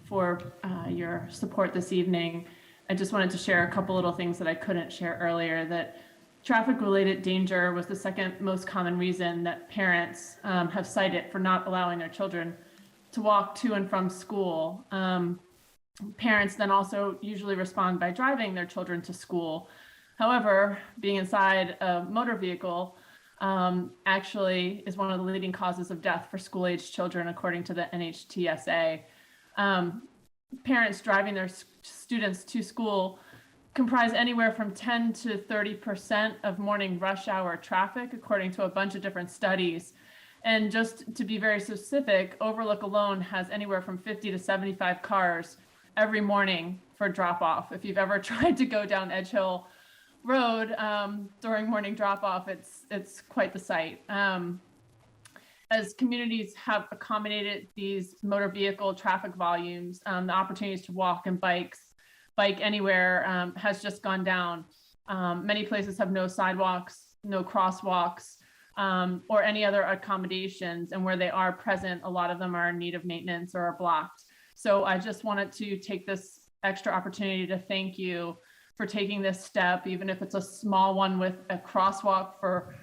for your support this evening. I just wanted to share a couple little things that I couldn't share earlier, that traffic-related danger was the second most common reason that parents have cited for not allowing their children to walk to and from school. Parents then also usually respond by driving their children to school. However, being inside a motor vehicle actually is one of the leading causes of death for school-aged children, according to the NHTSA. Parents driving their students to school comprise anywhere from 10 to 30% of morning rush hour traffic, according to a bunch of different studies. And just to be very specific, Overlook alone has anywhere from 50 to 75 cars every morning for drop-off. If you've ever tried to go down Edge Hill Road during morning drop-off, it's quite the sight. As communities have accommodated these motor vehicle traffic volumes, the opportunities to walk and bike anywhere has just gone down. Many places have no sidewalks, no crosswalks, or any other accommodations, and where they are present, a lot of them are in need of maintenance or are blocked. So I just wanted to take this extra opportunity to thank you for taking this step, even if it's a small one with a crosswalk for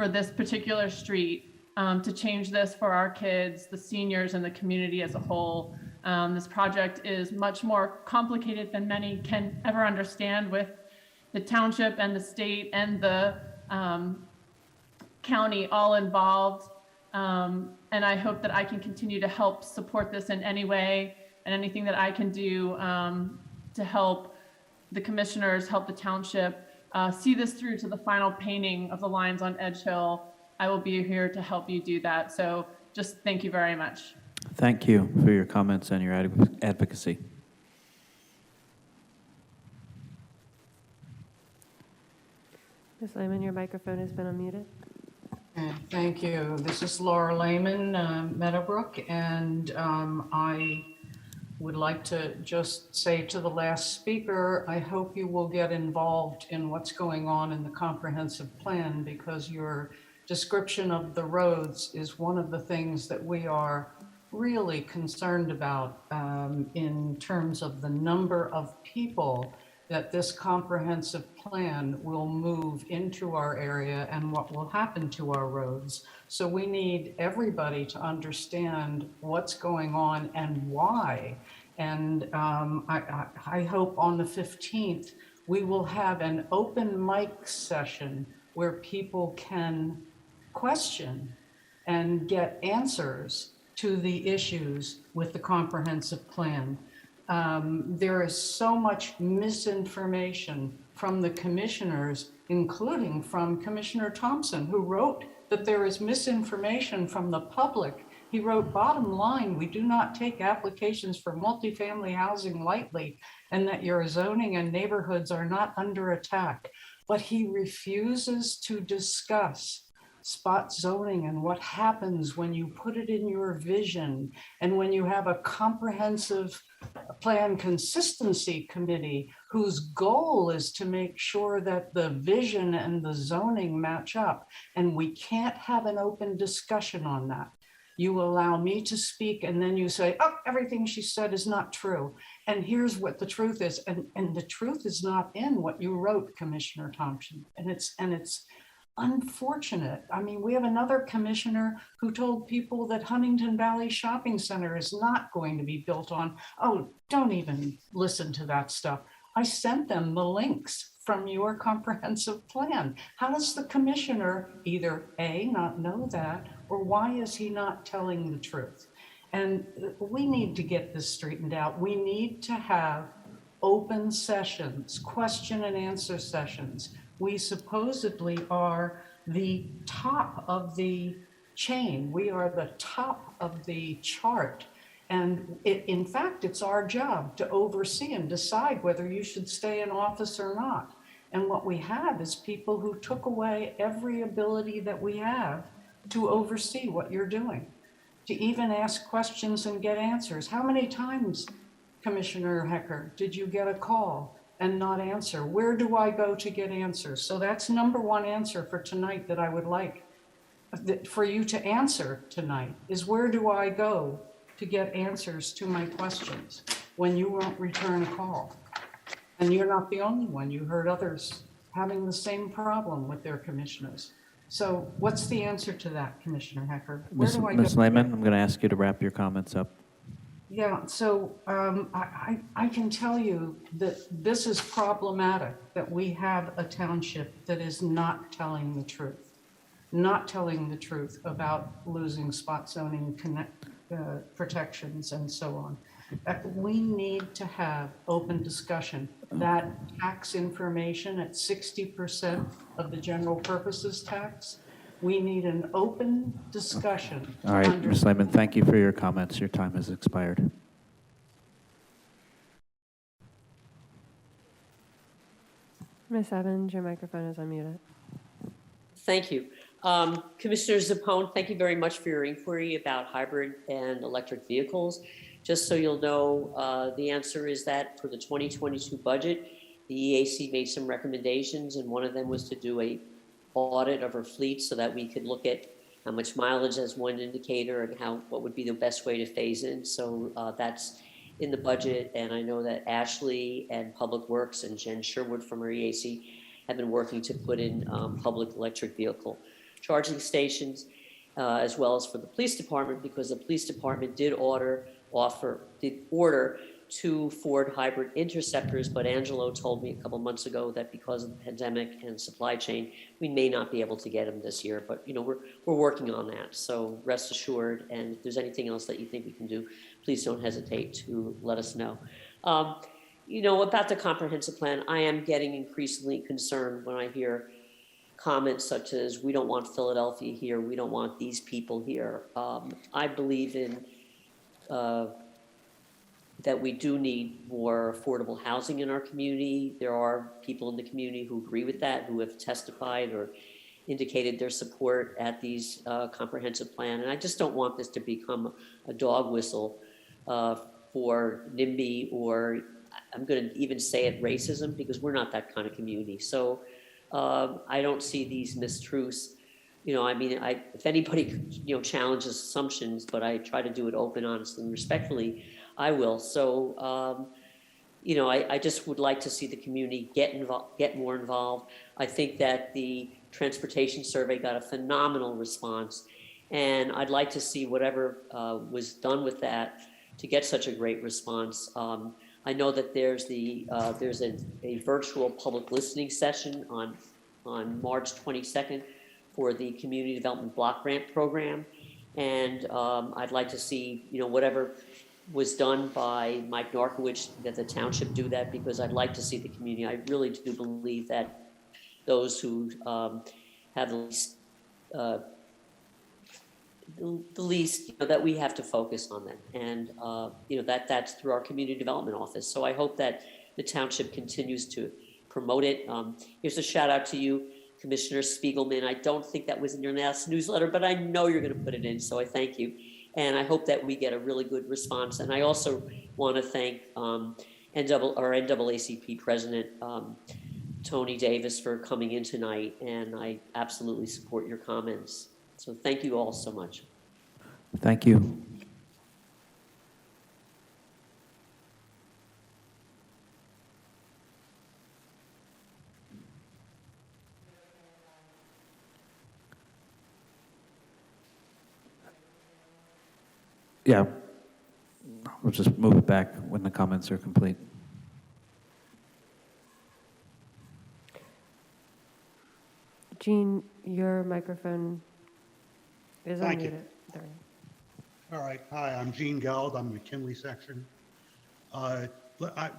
this particular street, to change this for our kids, the seniors, and the community as a whole. This project is much more complicated than many can ever understand, with the township and the state and the county all involved. And I hope that I can continue to help support this in any way, and anything that I can do to help the commissioners, help the township see this through to the final painting of the lines on Edge Hill. I will be here to help you do that. So just thank you very much. Thank you for your comments and your advocacy. Ms. Lehman, your microphone has been unmuted. Thank you. This is Laura Lehman, Meadowbrook, and I would like to just say to the last speaker, I hope you will get involved in what's going on in the comprehensive plan, because your description of the roads is one of the things that we are really concerned about in terms of the number of people that this comprehensive plan will move into our area and what will happen to our roads. So we need everybody to understand what's going on and why. And I hope on the 15th, we will have an open mic session where people can question and get answers to the issues with the comprehensive plan. There is so much misinformation from the commissioners, including from Commissioner Thompson, who wrote that there is misinformation from the public. He wrote, bottom line, we do not take applications for multifamily housing lightly, and that your zoning and neighborhoods are not under attack. But he refuses to discuss spot zoning and what happens when you put it in your vision, and when you have a comprehensive plan consistency committee whose goal is to make sure that the vision and the zoning match up. And we can't have an open discussion on that. You allow me to speak, and then you say, oh, everything she said is not true. And here's what the truth is. And the truth is not in what you wrote, Commissioner Thompson. And it's unfortunate. I mean, we have another commissioner who told people that Huntington Valley Shopping Center is not going to be built on. Oh, don't even listen to that stuff. I sent them the links from your comprehensive plan. How does the commissioner either A, not know that, or why is he not telling the truth? And we need to get this straightened out. We need to have open sessions, question and answer sessions. We supposedly are the top of the chain. We are the top of the chart. And in fact, it's our job to oversee and decide whether you should stay in office or not. And what we have is people who took away every ability that we have to oversee what you're doing, to even ask questions and get answers. How many times, Commissioner Hecker, did you get a call and not answer? Where do I go to get answers? So that's number one answer for tonight that I would like for you to answer tonight, is where do I go to get answers to my questions when you won't return a call? And you're not the only one. You heard others having the same problem with their commissioners. So what's the answer to that, Commissioner Hecker? Where do I go? Ms. Lehman, I'm going to ask you to wrap your comments up. Yeah, so I can tell you that this is problematic, that we have a township that is not telling the truth, about losing spot zoning protections and so on. We need to have open discussion. That tax information at 60% of the general purposes tax, we need an open discussion. All right, Ms. Lehman, thank you for your comments. Your time has expired. Ms. Evans, your microphone is unmuted. Thank you. Commissioner Zappone, thank you very much for your inquiry about hybrid and electric vehicles. Just so you'll know, the answer is that for the 2022 budget, the EAC made some recommendations, and one of them was to do a audit of our fleet so that we could look at how much mileage as one indicator and what would be the best way to phase in. So that's in the budget, and I know that Ashley and Public Works and Jen Sherwood from our EAC have been working to put in public electric vehicle charging stations, as well as for the police department, because the police department did order 2 Ford hybrid Interceptors, but Angelo told me a couple months ago that because of the pandemic and supply chain, we may not be able to get them this year. But we're working on that, so rest assured. And if there's anything else that you think we can do, please don't hesitate to let us know. About the comprehensive plan, I am getting increasingly concerned when I hear comments such as, we don't want Philadelphia here, we don't want these people here. I believe in that we do need more affordable housing in our community. There are people in the community who agree with that, who have testified or indicated their support at these comprehensive plan. And I just don't want this to become a dog whistle for NIMBY, or I'm going to even say it, racism, because we're not that kind of community. So I don't see these mistruths. If anybody challenges assumptions, but I try to do it open, honestly, and respectfully, I will. So, I just would like to see the community get more involved. I think that the transportation survey got a phenomenal response, and I'd like to see whatever was done with that to get such a great response. I know that there's a virtual public listening session on March 22nd for the Community Development Block Grant Program, and I'd like to see whatever was done by Mike Narkowicz, that the township do that, because I'd like to see the community. I really do believe that those who have the least, that we have to focus on that. And, that's through our community development office. So I hope that the township continues to promote it. Here's a shout out to you, Commissioner Spiegelman. I don't think that was in your last newsletter, but I know you're going to put it in. So I thank you. And I hope that we get a really good response. And I also want to thank our NAACP president, Tony Davis, for coming in tonight. And I absolutely support your comments. So thank you all so much. Thank you. Yeah, we'll just move it back when the comments are complete. Jean, your microphone is Thank you. unmuted. There you All right, hi, I'm Gene Geld, I'm McKinley section.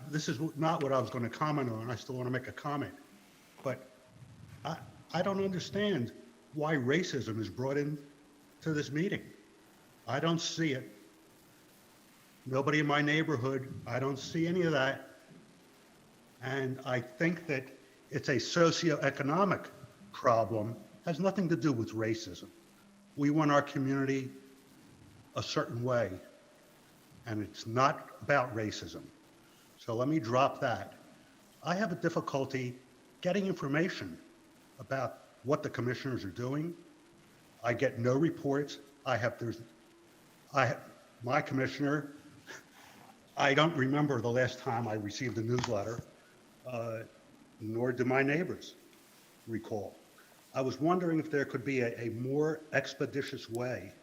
This is not what I was going to comment on, I still want to make a comment. But I don't understand why racism is brought in to this meeting. I don't see it. Nobody in my neighborhood, I don't see any of that. And I think that it's a socioeconomic problem, has nothing to do with racism. We want our community a certain way, and it's not about racism. So let me drop that. I have a difficulty getting information about what the commissioners are doing. I get no reports. My commissioner, I don't remember the last time I received a newsletter, nor do my neighbors recall. I was wondering if there could be a more expeditious way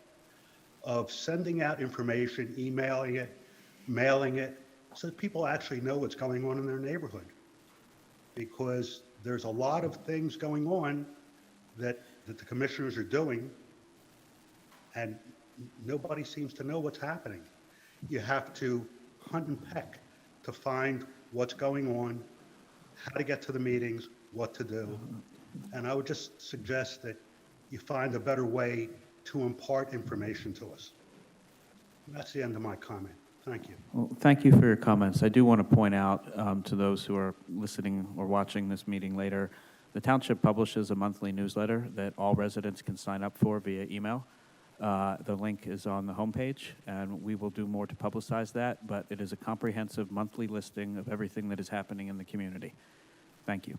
of sending out information, emailing it mailing it, so that people actually know what's going on in their neighborhood. Because there's a lot of things going on that the commissioners are doing, and nobody seems to know what's happening. You have to hunt and peck to find what's going on, how to get to the meetings, what to do. And I would just suggest that you find a better way to impart information to us. And that's the end of my comment. Thank you. Well, thank you for your comments. I do want to point out to those who are listening or watching this meeting later, the township publishes a monthly newsletter that all residents can sign up for via email. The link is on the homepage, and we will do more to publicize that, but it is a comprehensive monthly listing of everything that is happening in the community. Thank you.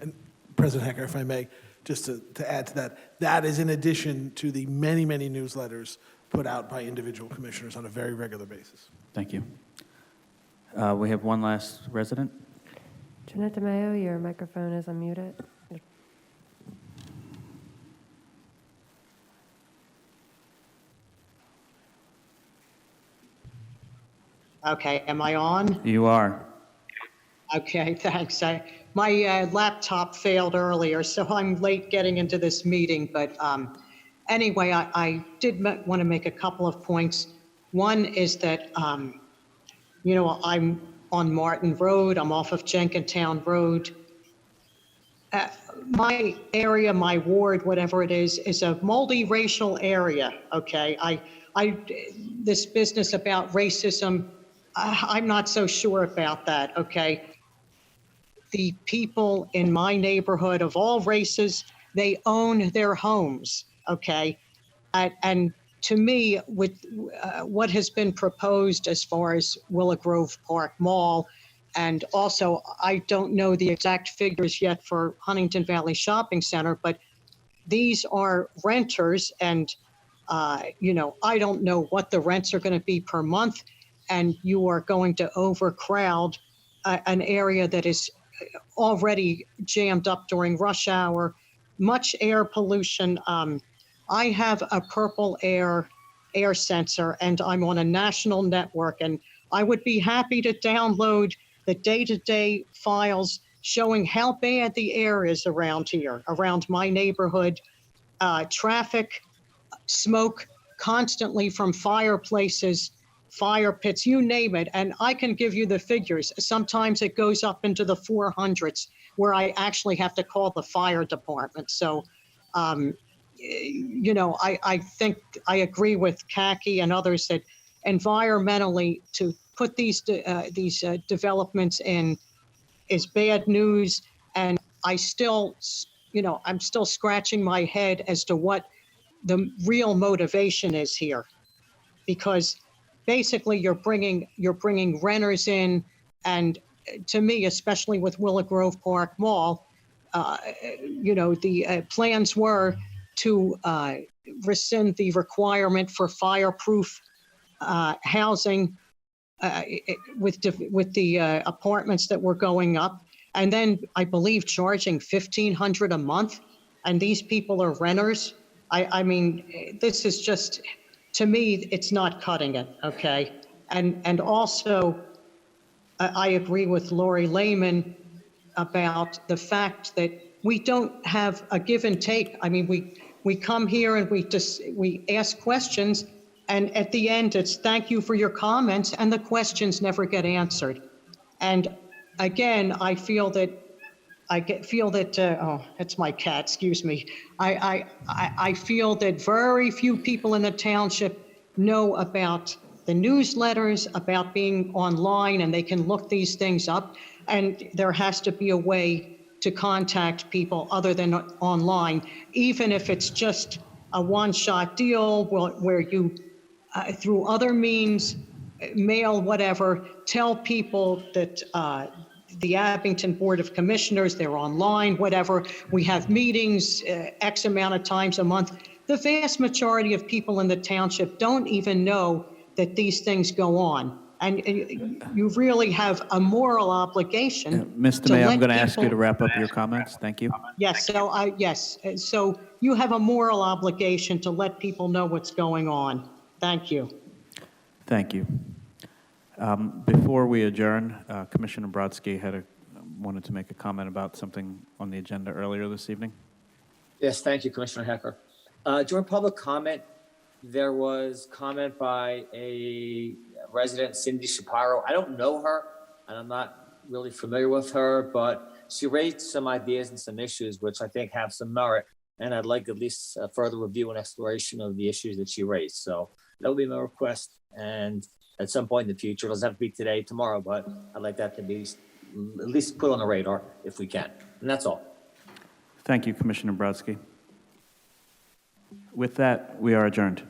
And President Hecker, if I may, just to add to that, that is in addition to the many, many newsletters put out by individual commissioners on a very regular basis. Thank you. We have one last resident. Jeanette DeMayo, your microphone is unmuted. Okay, am I on? You are. Okay, thanks. My laptop failed earlier, so I'm late getting into this meeting. But anyway, I did want to make a couple of points. One is that, you know, I'm on Martin Road. I'm off of Jenkintown Road. My area, my ward, whatever it is a multiracial area, okay? This business about racism, I'm not so sure about that, okay? The people in my neighborhood of all races, they own their homes, okay? And to me, with what has been proposed as far as Willow Grove Park Mall, and also I don't know the exact figures yet for Huntington Valley Shopping Center, but these are renters, and you know, I don't know what the rents are going to be per month, and you are going to overcrowd an area that is already jammed up during rush hour, much air pollution. I have a purple air sensor, and I'm on a national network, and I would be happy to download the day-to-day files showing how bad the air is around here, around my neighborhood. Traffic, smoke constantly from fireplaces, fire pits, you name it. And I can give you the figures. Sometimes it goes up into the 400s where I actually have to call the fire department. So, you know, I think I agree with Kaki and others that environmentally to put these developments in is bad news. And I still, you know, I'm still scratching my head as to what the real motivation is here, because basically you're bringing renters in, and to me, especially with Willow Grove Park Mall, you know, the plans were to rescind the requirement for fireproof housing with the apartments that were going up, and then I believe charging $1,500 a month, and these people are renters. I mean, this is just, to me, it's not cutting it, okay? And also, I agree with Lori Lehman about the fact that we don't have a give and take. I mean, we come here and we ask questions, and at the end, it's thank you for your comments, and the questions never get answered. And again, I feel that oh, it's my cat, excuse me. I feel that very few people in the township know about the newsletters, about being online, and they can look these things up. And there has to be a way to contact people other than online, even if it's just a one-shot deal where you, through other means, mail, whatever, tell people that the Abington Board of Commissioners, they're online, whatever. We have meetings X amount of times a month. The vast majority of people in the township don't even know that these things go on. And you really have a moral obligation. Mr. Mayor, I'm going to ask you to wrap up your comments. Thank you. Yes, so so you have a moral obligation to let people know what's going on. Thank you. Thank you. Before we adjourn, Commissioner Brodsky wanted to make a comment about something on the agenda earlier this evening. Yes, thank you, Commissioner Hecker. During public comment, there was comment by a resident, Cindy Shapiro. I don't know her, and I'm not really familiar with her, but she raised some ideas and some issues which I think have some merit, and I'd like at least a further review and exploration of the issues that she raised. So that would be my request, and at some point in the future, it doesn't have to be today, tomorrow, but I'd like that to be at least put on the radar if we can, and that's all. Thank you, Commissioner Brodsky. With that, we are adjourned.